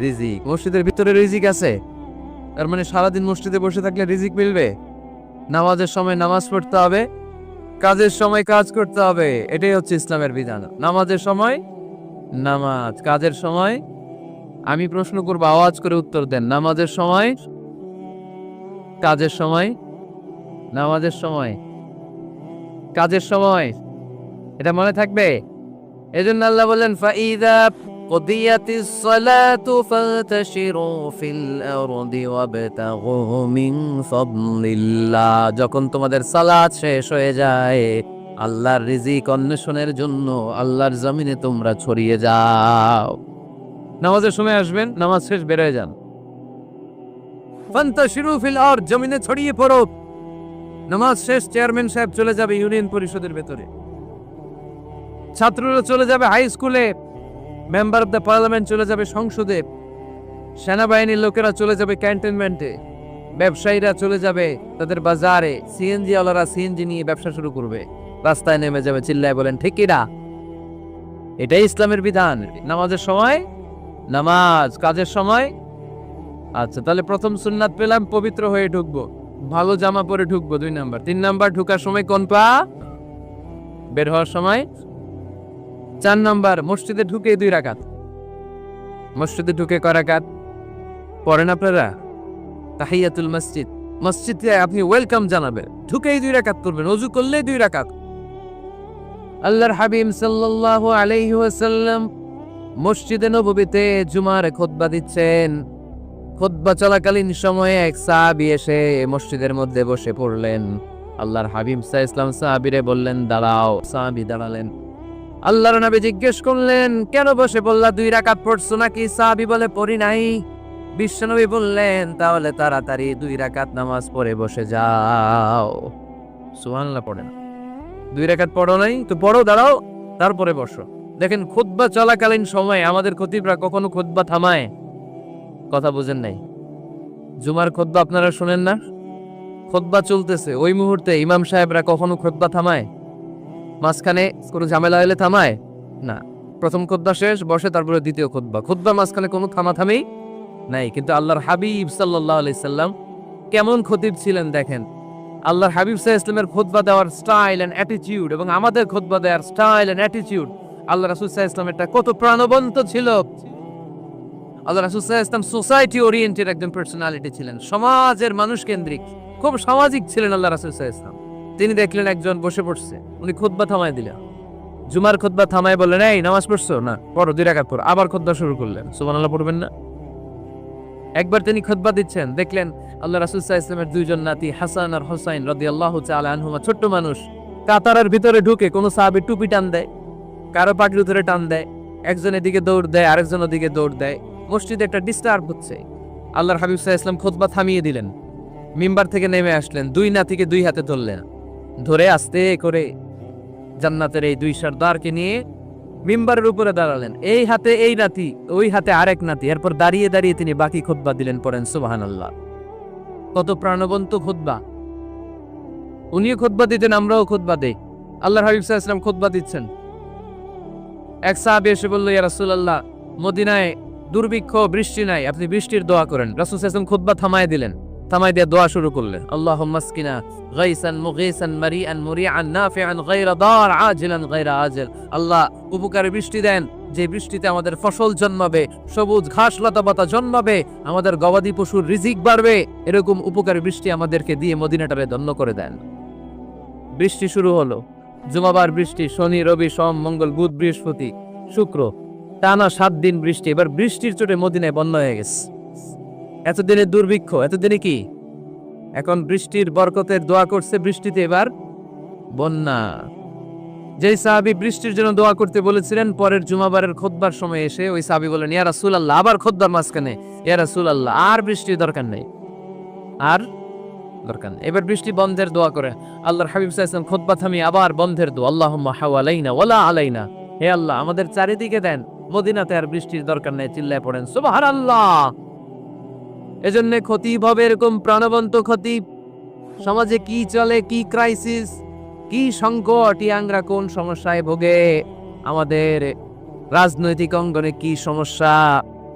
রিজিক। মসজিদের ভিতরে রিজিক আছে, তার মানে সারাদিন মসজিদে বসে থাকলে রিজিক মিলবে। নামাজের সময় নামাজ পড়তে হবে, কাজের সময় কাজ করতে হবে, এটাই হচ্ছে ইসলামের বিধান। নামাজের সময় নামাজ, কাজের সময়। আমি প্রশ্ন করব, আওয়াজ করে উত্তর দেন। নামাজের সময়, কাজের সময়, নামাজের সময়, কাজের সময়। এটা মনে থাকবে। এজন্য আল্লাহ বলেন, ফাইদা কুদিয়াতিস সালাতু ফান্তাশিরু ফিল আরদি ওয়াবতাগু মিন ফাদলিল্লাহ। যখন তোমাদের সালাত শেষ হয়ে যায়, আল্লাহর রিজিক অন্বেষণের জন্য আল্লাহর জমিনে তোমরা ছড়িয়ে যাও। নামাজের সময় আসবেন, নামাজ শেষ বের হয়ে যান। ফান্তাশিরু ফিল আরদ, জমিনে ছড়িয়ে পড়ো। নামাজ শেষ, চেয়ারম্যান সাহেব চলে যাবে ইউনিয়ন পরিষদের ভেতরে, ছাত্ররা চলে যাবে হাই স্কুলে, মেম্বার অফ দ্য পার্লামেন্ট চলে যাবে সংসদে, সেনাবাহিনীর লোকেরা চলে যাবে ক্যান্টনমেন্টে, ব্যবসায়ীরা চলে যাবে তাদের বাজারে, সিএনজি ওয়ালারা সিএনজি নিয়ে ব্যবসা শুরু করবে, রাস্তায় নেমে যাবে, চিল্লায় বলেন ঠিক কি না? এটাই ইসলামের বিধান। নামাজের সময় নামাজ, কাজের সময়। আচ্ছা, তাহলে প্রথম সুন্নাত পেলাম, পবিত্র হয়ে ঢুকবো, ভালো জামা পরে ঢুকবো। 2 নাম্বার। 3 নাম্বার, ঢুকার সময় কোন পা? বের হওয়ার সময়। 4 নাম্বার, মসজিদে ঢুকে 2 রাকাত। মসজিদে ঢুকে কয় রাকাত পড়েন আপনারা? তাহিয়াতুল মসজিদ। মসজিদে আপনি ওয়েলকাম জানাবেন, ঢুকেই 2 রাকাত করবেন, ওযু করলে 2 রাকাত। আল্লাহর হাবিব সাল্লাল্লাহু আলাইহি ওয়াসাল্লাম মসজিদে নববীতে জুমার খুতবা দিচ্ছেন। খুতবা চলাকালীন সময়ে এক সাহাবী এসে মসজিদের মধ্যে বসে পড়লেন। আল্লাহর হাবিব সাল্লাল্লাহু আলাইহি ওয়াসাল্লাম সাহাবীরে বললেন, দাঁড়াও। সাহাবী দাঁড়ালেন। আল্লাহর নবী জিজ্ঞেস করলেন, কেন বসে পড়লা? 2 রাকাত পড়ছো নাকি? সাহাবী বলে, পড়ি নাই। বিশ্বনবী বললেন, তাহলে তাড়াতাড়ি 2 রাকাত নামাজ পড়ে বসে যাও। সুবহানাল্লাহ পড়েন। 2 রাকাত পড়ো নাই তো পড়ো, দাঁড়াও, তারপরে বসো। দেখেন, খুতবা চলাকালীন সময় আমাদের খতিবরা কখনো খুতবা থামায়? কথা বুঝেন নাই? জুমার খুতবা আপনারা শুনেন না? খুতবা চলতেছে, ওই মুহূর্তে ইমাম সাহেবরা কখনো খুতবা থামায়? মাঝখানে কোনো ঝামেলা হলে থামায় না। প্রথম খুতবা শেষ, বসে, তারপরে দ্বিতীয় খুতবা। খুতবার মাঝখানে কোনো থামাথামি নাই। কিন্তু আল্লাহর হাবিব সাল্লাল্লাহু আলাইহি সাল্লাম কেমন খতিব ছিলেন দেখেন। আল্লাহর হাবিব সাল্লাল্লাহু আলাইহি সাল্লামের খুতবা দেওয়ার স্টাইল এন্ড অ্যাটিটিউড এবং আমাদের খুতবা দেওয়ার স্টাইল এন্ড অ্যাটিটিউড, আল্লাহ রাসূল সাল্লাল্লাহু আলাইহি সাল্লামেরটা কত প্রাণবন্ত ছিল। আল্লাহ রাসূল সাল্লাল্লাহু আলাইহি সাল্লাম সোসাইটি ওরিয়েন্টেড একজন পার্সোনালিটি ছিলেন, সমাজের মানুষ কেন্দ্রিক, খুব সামাজিক ছিলেন আল্লাহ রাসূল সাল্লাল্লাহু আলাইহি সাল্লাম। তিনি দেখলেন একজন বসে পড়ছে, উনি খুতবা থামায় দিলেন। জুমার খুতবা থামায় বললেন, এই নামাজ পড়ছো না? পড়ো, 2 রাকাত পড়ো। আবার খুতবা শুরু করলেন। সুবহানাল্লাহ পড়বেন না? একবার তিনি খুতবা দিচ্ছেন, দেখলেন আল্লাহ রাসূল সাল্লাল্লাহু আলাইহি ওয়াসাল্লামের 2 জন নাতি হাসান আর হুসাইন রাদিয়াল্লাহু তাআলা আনহুমা, ছোট্ট মানুষ, কাতারের ভিতরে ঢুকে কোন সাহাবী টুপি টান দেয়, কারো পাগড়ি ধরে টান দেয়, একজন এদিকে দৌড় দেয়, আরেকজন ওদিকে দৌড় দেয়। মসজিদে একটা ডিস্টার্ব হচ্ছে। আল্লাহর হাবিব সাল্লাল্লাহু আলাইহি ওয়াসাল্লাম খুতবা থামিয়ে দিলেন, মিম্বার থেকে নেমে আসলেন, 2 নাতিকে 2 হাতে ধরলেন, ধরে আস্তে করে জান্নাতের এই 2 সর্দারকে নিয়ে মিম্বারের উপরে দাঁড়ালেন। এই হাতে এই নাতি, ওই হাতে আরেক নাতি। এরপর দাঁড়িয়ে দাঁড়িয়ে তিনি বাকি খুতবা দিলেন। পড়েন সুবহানাল্লাহ। কত প্রাণবন্ত খুতবা। উনিও খুতবা দিতেন, আমরাও খুতবা দেই। আল্লাহর হাবিব সাল্লাল্লাহু আলাইহি ওয়াসাল্লাম খুতবা দিচ্ছেন, এক সাহাবী এসে বলল, ইয়া রাসূলুল্লাহ, মদিনায় দুর্ভিক্ষ, বৃষ্টি নাই, আপনি বৃষ্টির দোয়া করেন। রাসূল সাল্লাল্লাহু আলাইহি ওয়াসাল্লাম খুতবা থামায় দিলেন, থামায় দিয়ে দোয়া শুরু করলেন, আল্লাহুম্মা আসকিনা গাইসান মুগীসান মারিআন মুরিআন নাফিআন গায়রা দার আজিলান গায়রা আজিল। আল্লাহ, উপকারী বৃষ্টি দেন, যে বৃষ্টিতে আমাদের ফসল জন্মাবে, সবুজ ঘাস লতাপাতা জন্মাবে, আমাদের গবাদি পশুর রিজিক বাড়বে, এরকম উপকারী বৃষ্টি আমাদেরকে দিয়ে মদিনাটারে ধন্য করে দেন। বৃষ্টি শুরু হলো। জুমাবার বৃষ্টি, শনি রবি সোম মঙ্গল বুধ বৃহস্পতি শুক্র, টানা 7 দিন বৃষ্টি। এবার বৃষ্টির চোটে মদিনায় বন্যা হয়ে গেছে। এতদিনের দুর্ভিক্ষ, এতদিনে কি? এখন বৃষ্টির বরকতের দোয়া করছে, বৃষ্টিতে এবার বন্যা। যেই সাহাবী বৃষ্টির জন্য দোয়া করতে বলেছিলেন, পরের জুমাবারের খুতবার সময় এসে ওই সাহাবী বলেন, ইয়া রাসূলুল্লাহ, আবার খুতবার মাঝখানে, ইয়া রাসূলুল্লাহ, আর বৃষ্টির দরকার নেই, আর দরকার নেই। এবার বৃষ্টি বন্ধের দোয়া করে আল্লাহর হাবিব সাল্লাল্লাহু আলাইহি ওয়াসাল্লাম খুতবা থামিয়ে আবার বন্ধের দোয়া, আল্লাহুম্মা হাওয়ালাইনা ওয়ালা আলাইনা। হে আল্লাহ, আমাদের চারিদিকে দেন, মদিনাতে আর বৃষ্টির দরকার নেই। চিল্লায় পড়েন সুবহানাল্লাহ। এজন্য খতিব হবে এরকম প্রাণবন্ত খতিব। সমাজে কি চলে, কি ক্রাইসিস, কি সংকট, ইয়াংরা কোন সমস্যায় ভোগে, আমাদের রাজনৈতিক অঙ্গনে কি সমস্যা,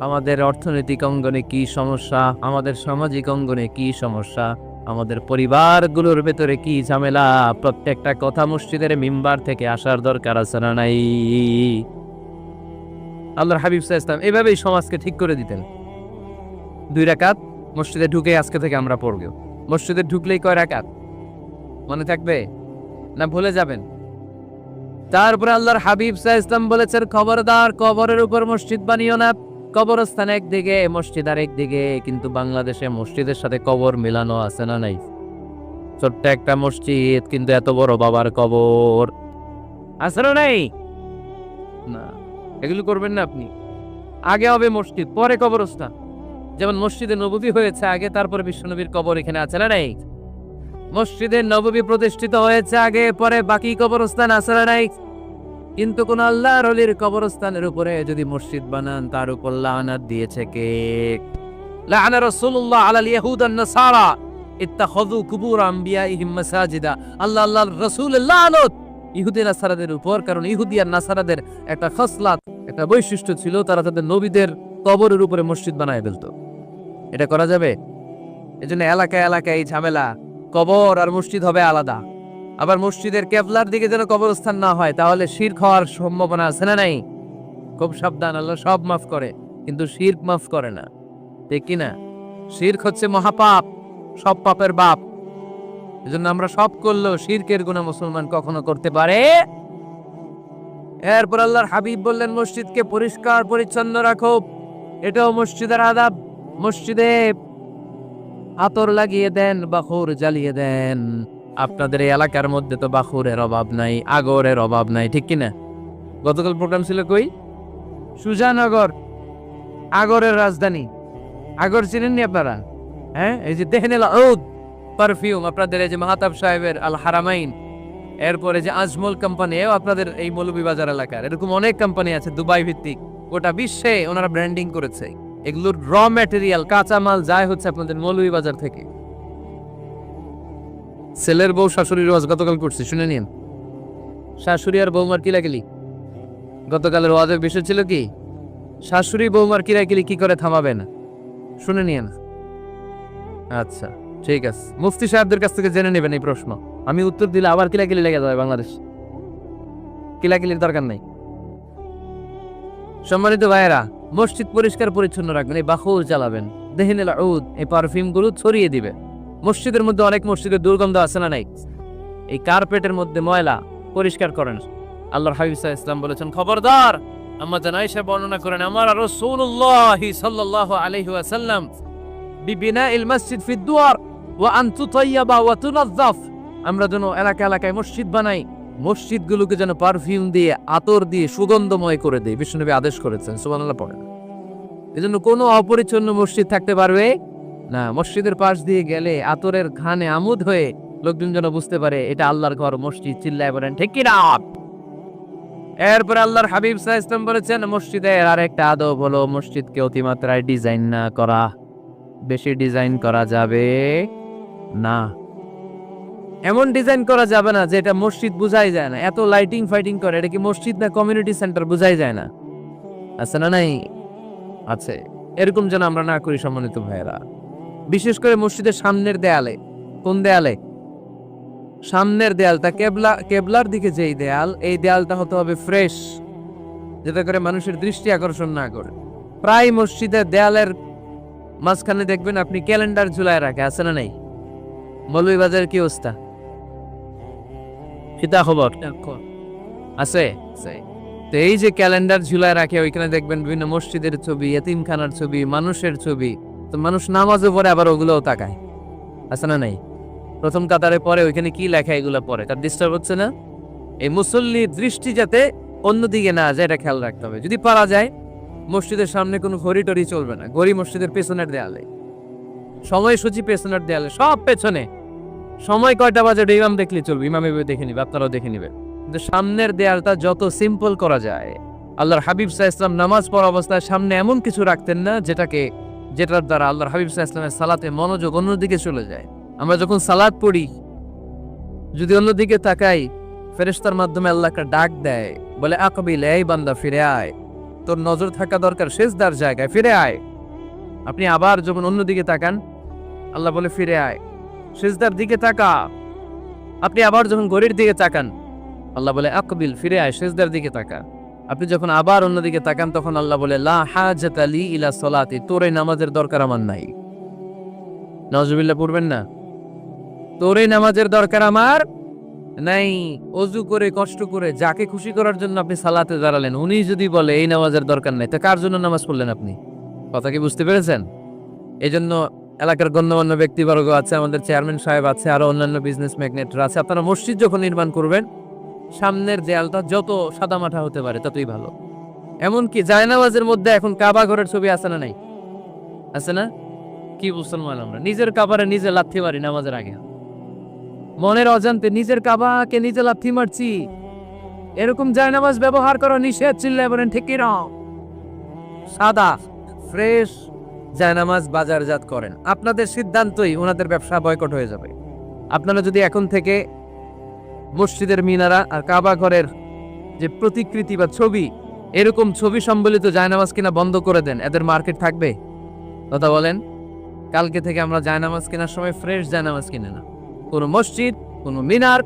আমাদের অর্থনৈতিক অঙ্গনে কি সমস্যা, আমাদের সামাজিক অঙ্গনে কি সমস্যা, আমাদের পরিবারগুলোর ভেতরে কি ঝামেলা, প্রত্যেকটা কথা মসজিদের মিম্বার থেকে আসার দরকার আছে না নাই? আল্লাহর হাবিব সাল্লাল্লাহু আলাইহি ওয়াসাল্লাম এভাবেই সমাজকে ঠিক করে দিতেন। 2 রাকাত মসজিদে ঢুকে আজকে থেকে আমরা পড়ব। মসজিদে ঢুকলেই কয় রাকাত মনে থাকবে না ভুলে যাবেন? তারপরে আল্লাহর হাবিব সাল্লাল্লাহু আলাইহি ওয়াসাল্লাম বলেছেন, খবরদার কবরের উপর মসজিদ বানিও না। কবরস্থান একদিকে, মসজিদ আর একদিকে। কিন্তু বাংলাদেশে মসজিদের সাথে কবর মিলানো আছে না নাই? ছোট্ট একটা মসজিদ, কিন্তু এত বড় বাবার কবর আছে না নাই? না, এগুলো করবেন না আপনি। আগে হবে মসজিদ, পরে কবরস্থান। যেমন মসজিদে নববী হয়েছে আগে, তারপরে বিশ্বনবীর কবর এখানে আছে না নাই? মসজিদে নববী প্রতিষ্ঠিত হয়েছে আগে, পরে বাকি কবরস্থান আছে না নাই? কিন্তু কোন আল্লাহর ওলির কবরস্থানের উপরে যদি মসজিদ বানান, তার উপর লানাত দিয়েছে কে? লাআনা রাসূলুল্লাহ আলাল ইয়াহুদ ওয়ান নাসারা ইত্তাখাযু কুবুর আমবিয়াইহিম মাসাজিদা। আল্লাহর রাসূলের লানত ইহুদি নাসারাদের উপর, কারণ ইহুদি আর নাসারাদের একটা খাসলাত, একটা বৈশিষ্ট্য ছিল, তারা তাদের নবীদের কবরের উপরে মসজিদ বানায় ফেলতো। এটা করা যাবে? এজন্য এলাকায় এলাকায় এই ঝামেলা, কবর আর মসজিদ হবে আলাদা। আবার মসজিদের কেবলার দিকে যেন কবরস্থান না হয়, তাহলে শিরক হওয়ার সম্ভাবনা আছে না নাই? খুব সাবধান, আল্লাহ সব মাফ করে কিন্তু শিরক মাফ করে না, ঠিক কি না? শিরক হচ্ছে মহাপাপ, সব পাপের বাপ। এজন্য আমরা সব করলেও শিরকের গুনাহ মুসলমান কখনো করতে পারে এরপর আল্লাহর হাবিব বললেন মসজিদকে পরিষ্কার পরিচ্ছন্ন রাখো, এটাও মসজিদের আদাব। মসজিদে আতর লাগিয়ে দেন, বাখুর জ্বালিয়ে দেন। আপনাদের এই এলাকার মধ্যে তো বাখুরের অভাব নাই, আগরের অভাব নাই, ঠিক কিনা? গতকাল প্রোগ্রাম ছিল কই? সুজানগর, আগরের রাজধানী। আগর চিনেননি আপনারা? হ্যাঁ, এই যে দেহনেল উদ পারফিউম, আপনাদের এই যে মাহতাব সাহেবের আল হারামাইন, এরপরে যে আজমল কোম্পানি, এও আপনাদের এই মৌলভীবাজার এলাকার। এরকম অনেক কোম্পানি আছে দুবাই ভিত্তিক, গোটা বিশ্বে ওনারা ব্র্যান্ডিং করেছে। এগুলোর র ম্যাটেরিয়াল, কাঁচামাল যায় হচ্ছে আপনাদের মৌলভীবাজার থেকে। ছেলের বউ শাশুড়ির ওয়াজ গতকাল করছি, শুনে নিন। শাশুড়ি আর বৌমার কিলাকিলি, গতকালের ওয়াজের বিষয় ছিল কি? শাশুড়ি বৌমার কিলাকিলি কি করে থামাবে না, শুনে নিন। আচ্ছা ঠিক আছে, মুফতি সাহেবদের কাছ থেকে জেনে নেবেন এই প্রশ্ন। আমি উত্তর দিলে আবার কিলাকিলি লেগে যাবে বাংলাদেশ। কিলাকিলির দরকার নাই। সম্মানিত ভাইয়েরা, মসজিদ পরিষ্কার পরিচ্ছন্ন রাখবেন, এই বাখুর জ্বালাবেন, দেহনেল উদ, এই পারফিউম গুলো ছড়িয়ে দিবে। মসজিদের মধ্যে অনেক মসজিদের দুর্গন্ধ আছে না নাই? এই কার্পেটের মধ্যে ময়লা, পরিষ্কার করেন। আল্লাহর হাবিব সাল্লাল্লাহু আলাইহি ওয়াসাল্লাম বলেছেন, খবরদার, আম্মা জান আয়েশা বর্ণনা করেন, আমার রাসূলুল্লাহ সাল্লাল্লাহু আলাইহি ওয়াসাল্লাম বিবিনাইল মসজিদ ফি দুয়ার ওয়া আন তুতাইয়াবা ওয়া তুনাজ্জাফ, আমরা যেন এলাকা এলাকায় মসজিদ বানাই, মসজিদগুলোকে যেন পারফিউম দিয়ে, আতর দিয়ে সুগন্ধময় করে দেয়। বিশ্বনবী আদেশ করেছেন, সুবহানাল্লাহ পড়েন। এজন্য কোনো অপরিচ্ছন্ন মসজিদ থাকতে পারবে না। মসজিদের পাশ দিয়ে গেলে আতরের ঘানে আমোদ হয়ে লোকজন যেন বুঝতে পারে এটা আল্লাহর ঘর, মসজিদ। চিল্লায় বলেন ঠিক কি না? এরপর আল্লাহর হাবিব সাল্লাল্লাহু আলাইহি ওয়াসাল্লাম বলেছেন, মসজিদের আরেকটা আদব হলো মসজিদকে অতিমাত্রায় ডিজাইন না করা। বেশি ডিজাইন করা যাবে না। এমন ডিজাইন করা যাবে না যে এটা মসজিদ বুঝাই যায় না। এত লাইটিং ফাইটিং করে, এটা কি মসজিদ না কমিউনিটি সেন্টার বুঝাই যায় না? আছে না নাই? আছে। এরকম যেন আমরা না করি সম্মানিত ভাইয়েরা। বিশেষ করে মসজিদের সামনের দেয়ালে। কোন দেয়ালে? সামনের দেয়ালটা কেবলার দিকে যেই দেয়াল, এই দেয়ালটা হতে হবে ফ্রেশ, যাতে করে মানুষের দৃষ্টি আকর্ষণ না করে। প্রায় মসজিদের দেয়ালের মাঝখানে দেখবেন আপনি ক্যালেন্ডার ঝুলায় রাখে, আছে না নাই? মৌলভীবাজারের কি অবস্থা? কিতা খবর আছে? তো এই যে ক্যালেন্ডার ঝুলায় রাখে, ওইখানে দেখবেন বিভিন্ন মসজিদের ছবি, এতিমখানার ছবি, মানুষের ছবি। তো মানুষ নামাজও পড়ে, আবার ওগুলোও তাকায়, আছে না নাই? প্রথম কাতারে পরে ওইখানে কি লেখা, এগুলো পরে, তার ডিস্টার্ব হচ্ছে না? এই মুসল্লির দৃষ্টি যাতে অন্যদিকে না যায়, এটা খেয়াল রাখতে হবে। যদি পারা যায়, মসজিদের সামনে কোনো ঘড়ি টড়ি চলবে না। ঘড়ি মসজিদের পেছনের দেয়ালে, সময়সূচি পেছনের দেয়ালে, সব পেছনে। সময় কয়টা বাজে ইমাম দেখলে চলবে, ইমাম এভাবে দেখে নিবে, আপনারাও দেখে নিবে। কিন্তু সামনের দেয়ালটা যত সিম্পল করা যায়। আল্লাহর হাবিব সাল্লাল্লাহু আলাইহি ওয়াসাল্লাম নামাজ পড়া অবস্থায় সামনে এমন কিছু রাখতেন না যেটার দ্বারা আল্লাহর হাবিব সাল্লাল্লাহু আলাইহি ওয়াসাল্লামের সালাতে মনোযোগ অন্যদিকে চলে যায়। আমরা যখন সালাত পড়ি, যদি অন্যদিকে তাকাই, ফেরেশতার মাধ্যমে আল্লাহ একটা ডাক দেয়, বলে আকবিল, এই বান্দা ফিরে আয়, তোর নজর থাকা দরকার সিজদার জায়গায়, ফিরে আয়। আপনি আবার যখন অন্যদিকে তাকান, আল্লাহ বলে ফিরে আয়, সিজদার দিকে তাকা। আপনি আবার যখন ঘড়ির দিকে তাকান, আল্লাহ বলে আকবিল, ফিরে আয়, সিজদার দিকে তাকা। আপনি যখন আবার অন্যদিকে তাকান, তখন আল্লাহ বলে লা হাজাতা লি ইলা সলাতি, তোর এই নামাজের দরকার আমার নাই। নাউজুবিল্লাহ পড়বেন না? তোর এই নামাজের দরকার আমার নাই। অজু করে কষ্ট করে যাকে খুশি করার জন্য আপনি সালাতে দাঁড়ালেন, উনি যদি বলে এই নামাজের দরকার নাই, তা কার জন্য নামাজ পড়লেন আপনি? কথা কি বুঝতে পেরেছেন? এই জন্য এলাকার গণ্যমান্য ব্যক্তিবর্গ আছে, আমাদের চেয়ারম্যান সাহেব আছে, আরো অন্যান্য বিজনেস ম্যাগনেটরা আছে, আপনারা মসজিদ যখন নির্মাণ করবেন, সামনের দেয়ালটা যত সাদামাটা হতে পারে ততই ভালো। এমনকি জায়নামাজের মধ্যে এখন কাবা ঘরের ছবি আছে না নাই? আছে না? কি মুসলমান আমরা নিজের কাবারে নিজে লাথি মারি নামাজের আগে, মনের অজান্তে নিজের কাবাকে নিজে লাথি মারছি। এরকম জায়নামাজ ব্যবহার করা নিষেধ। চিল্লায় বলেন ঠিক কি না? সাদা ফ্রেশ জায়নামাজ বাজারজাত করেন, আপনাদের সিদ্ধান্তই ওনাদের ব্যবসা বয়কট হয়ে যাবে। আপনারা যদি এখন থেকে মসজিদের মিনারা আর কাবা ঘরের যে প্রতিকৃতি বা ছবি, এরকম ছবি সম্বলিত জায়নামাজ কিনা বন্ধ করে দেন, এদের মার্কেট থাকবে? কথা বলেন। কালকে থেকে আমরা জায়নামাজ কেনার সময় ফ্রেশ জায়নামাজ কিনে না। কোনো মসজিদ, কোনো মিনার,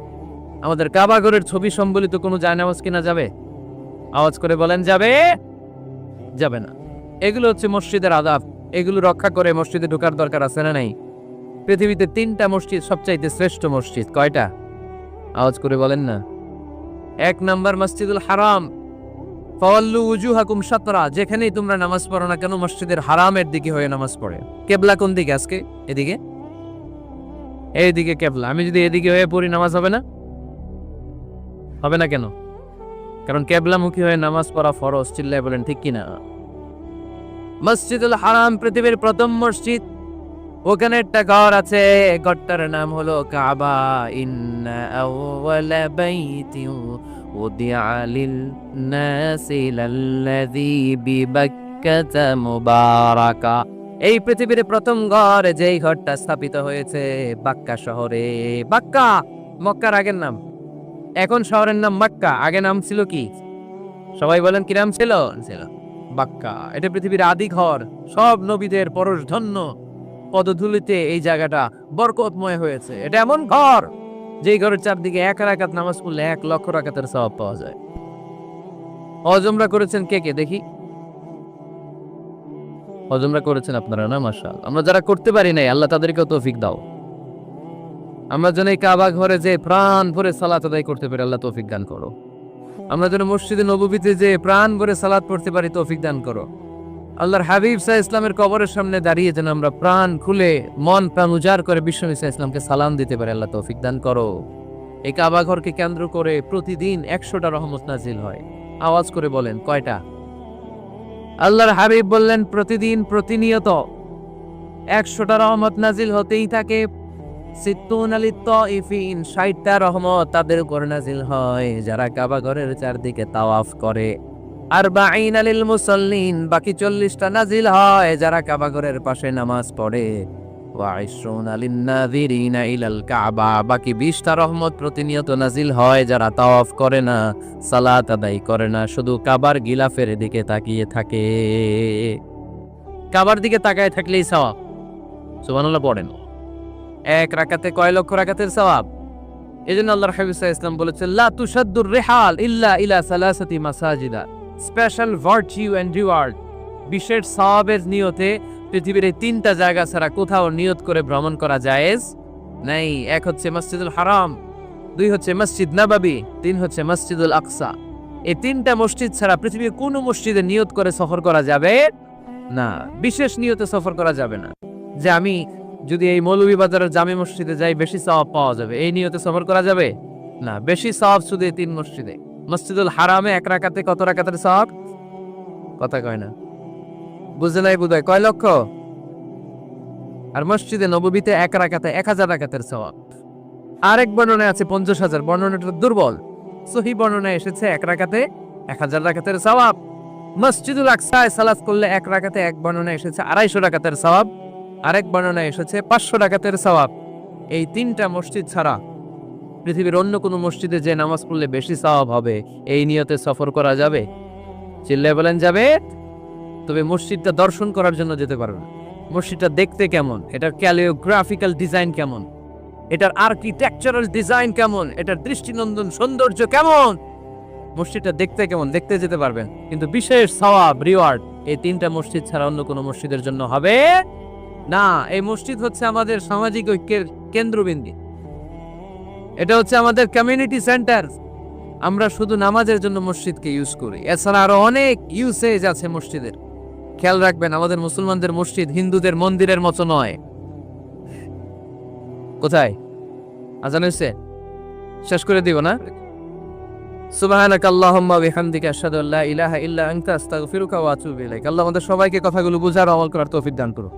আমাদের কাবা ঘরের ছবি সম্বলিত কোনো জায়নামাজ কিনা যাবে? আওয়াজ করে বলেন, যাবে? যাবে না। এগুলো হচ্ছে মসজিদের আদাব। এগুলো রক্ষা করে মসজিদে ঢোকার দরকার আছে না নাই? পৃথিবীতে 3টা মসজিদ সবচাইতে শ্রেষ্ঠ মসজিদ। কয়টা? আওয়াজ করে বলেন না। 1 নাম্বার মসজিদুল হারাম, ফাওয়াল্লু উজুহাকুম শাতরা, যেখানেই তোমরা নামাজ পড়ো না কেন মসজিদের হারামের দিকে হয়ে নামাজ পড়ে। কেবলা কোন দিকে আজকে? এদিকে, এইদিকে কেবলা। আমি যদি এদিকে হয়ে পড়ি নামাজ হবে না? হবে না কেন? কারণ কেবলামুখী হয়ে নামাজ পড়া ফরজ। চিল্লায় বলেন ঠিক কিনা? মসজিদুল হারাম পৃথিবীর প্রথম মসজিদ। ওখানে একটা ঘর আছে, ঘরটার নাম হলো কাবা। ইন্না আউওয়ালা বাইতিন উদিআ লিন-নাসি লাল্লাযী বিবাক্কাতা মুবারাকা। এই পৃথিবীর প্রথম ঘর, যেই ঘরটা স্থাপিত হয়েছে বাক্কা শহরে। বাক্কা মক্কার আগের নাম, এখন শহরের নাম মক্কা। আগে নাম ছিল কি? সবাই বলেন কি নাম ছিল? ছিল বাক্কা। এটা পৃথিবীর আদি ঘর। সব নবীদের পরশধন্য পদধূলিতে এই জায়গাটা বরকতময় হয়েছে। এটা এমন ঘর যেই ঘরের চারদিকে 1 রাকাত নামাজ পড়লে 1 লক্ষ রাকাতের সওয়াব পাওয়া যায়। হজ উমরা করেছেন কে কে দেখি? হজ উমরা করেছেন আপনারা না? মাশাআল্লাহ। আমরা যারা করতে পারি নাই, আল্লাহ তাদেরকেও তৌফিক দাও। আমরা যেন এই কাবা ঘরে যে প্রাণ ভরে সালাত আদায় করতে পারি, আল্লাহ তৌফিক দান করো। আমরা যেন মসজিদে নববীতে যে প্রাণ ভরে সালাত পড়তে পারি, তৌফিক দান করো। আল্লাহর হাবিব সাল্লাল্লাহু আলাইহি ইসলামের কবরের সামনে দাঁড়িয়ে যেন আমরা প্রাণ খুলে মন প্রাণ উজাড় করে বিশ্বনবী সাল্লাল্লাহু আলাইহি ইসলামকে সালাম দিতে পারি, আল্লাহ তৌফিক দান করো। এই কাবা ঘরকে কেন্দ্র করে প্রতিদিন 100টা রহমত নাজিল হয়। আওয়াজ করে বলেন কয়টা? আল্লাহর হাবিব বললেন প্রতিদিন প্রতিনিয়ত 100টা রহমত নাজিল হতেই থাকে। 60টা রহমত তাদের উপর নাজিল হয় যারা কাবা ঘরের চারদিকে তাওয়াফ করে। 40 লিল মুসাল্লিন, বাকি 40টা নাজিল হয় যারা কাবা ঘরের পাশে নামাজ পড়ে। ওয়া 20 লিন-নাযিরিনা ইলাল কাবা, বাকি 20টা রহমত প্রতিনিয়ত নাজিল হয় যারা তাওয়াফ করে না, সালাত আদায় করে না, শুধু কাবার গিলাফের দিকে তাকিয়ে থাকে। কাবার দিকে তাকায় থাকলেই সওয়াব। সুবহানাল্লাহ পড়েন। 1 রাকাতে কয় লক্ষ রাকাতের সওয়াব? এজন্য আল্লাহর হাবিব সাল্লাল্লাহু আলাইহি ওয়াসাল্লাম বলেছেন, লা তুশাদ্দুর রিহাল ইল্লা ইলা সালাসাতি মাসাজিদা। স্পেশাল ভার্চু এন্ড রিওয়ার্ড, বিশেষ সওয়াবের নিয়তে পৃথিবীর এই 3টা জায়গা ছাড়া কোথাও নিয়ত করে ভ্রমণ করা জায়েজ নাই। 1 হচ্ছে মসজিদুল হারাম, 2 হচ্ছে মসজিদ নববী, 3 হচ্ছে মসজিদুল আকসা। এই 3টা মসজিদ ছাড়া পৃথিবীর কোনো মসজিদে নিয়ত করে সফর করা যাবে না। বিশেষ নিয়তে সফর করা যাবে না যে আমি যদি এই মৌলভীবাজারের জামে মসজিদে যাই বেশি সওয়াব পাওয়া যাবে, এই নিয়তে সফর করা যাবে না। বেশি সওয়াব শুধু এই 3 মসজিদে। মসজিদুল হারামে 1 রাকাতে কত রাকাতের সওয়াব? কথা কয় না, বুঝে নাই বোধহয়। কয় লক্ষ? আর মসজিদে নববীতে 1 রাকাতে 1000 রাকাতের সওয়াব। আরেক বর্ণনায় আছে 50,000, বর্ণনাটা দুর্বল। সহিহ বর্ণনায় এসেছে 1 রাকাতে 1000 রাকাতের সওয়াব। মসজিদুল আকসায় সালাত করলে 1 রাকাতে, এক বর্ণনায় এসেছে 250 রাকাতের সওয়াব, আরেক বর্ণনায় এসেছে 500 রাকাতের সওয়াব। এই 3টা মসজিদ ছাড়া পৃথিবীর অন্য কোনো মসজিদে যে নামাজ পড়লে বেশি সওয়াব হবে, এই নিয়তে সফর করা যাবে? চিল্লায় বলেন যাবে। তবে মসজিদটা দর্শন করার জন্য যেতে পারবেন। মসজিদটা দেখতে কেমন, এটার ক্যালিওগ্রাফিক্যাল ডিজাইন কেমন, এটার আর্কিটেকচারাল ডিজাইন কেমন, এটার দৃষ্টিনন্দন সৌন্দর্য কেমন, মসজিদটা দেখতে কেমন, দেখতে যেতে পারবেন। কিন্তু বিশেষ সওয়াব রিওয়ার্ড এই 3টা মসজিদ ছাড়া অন্য কোনো মসজিদের জন্য হবে না। এই মসজিদ হচ্ছে আমাদের সামাজিক ঐক্যের কেন্দ্রবিন্দু। এটা হচ্ছে আমাদের কমিউনিটি সেন্টার। আমরা শুধু নামাজের জন্য মসজিদকে ইউজ করি, এছাড়া আরো অনেক ইউসেজ আছে মসজিদের। খেয়াল রাখবেন, আমাদের মুসলমানদের মসজিদ হিন্দুদের মন্দিরের মতো নয়। কোথায় আজান হয়েছে? শেষ করে দিব না? সুবহানাকা আল্লাহুম্মা ওয়া বিহামদিকা আশহাদু আল্লা ইলাহা ইল্লা আনতা আস্তাগফিরুকা ওয়া আতুবু ইলাইক। আল্লাহ আমাদের সবাইকে কথাগুলো বুঝার আমল করার তৌফিক দান করুন।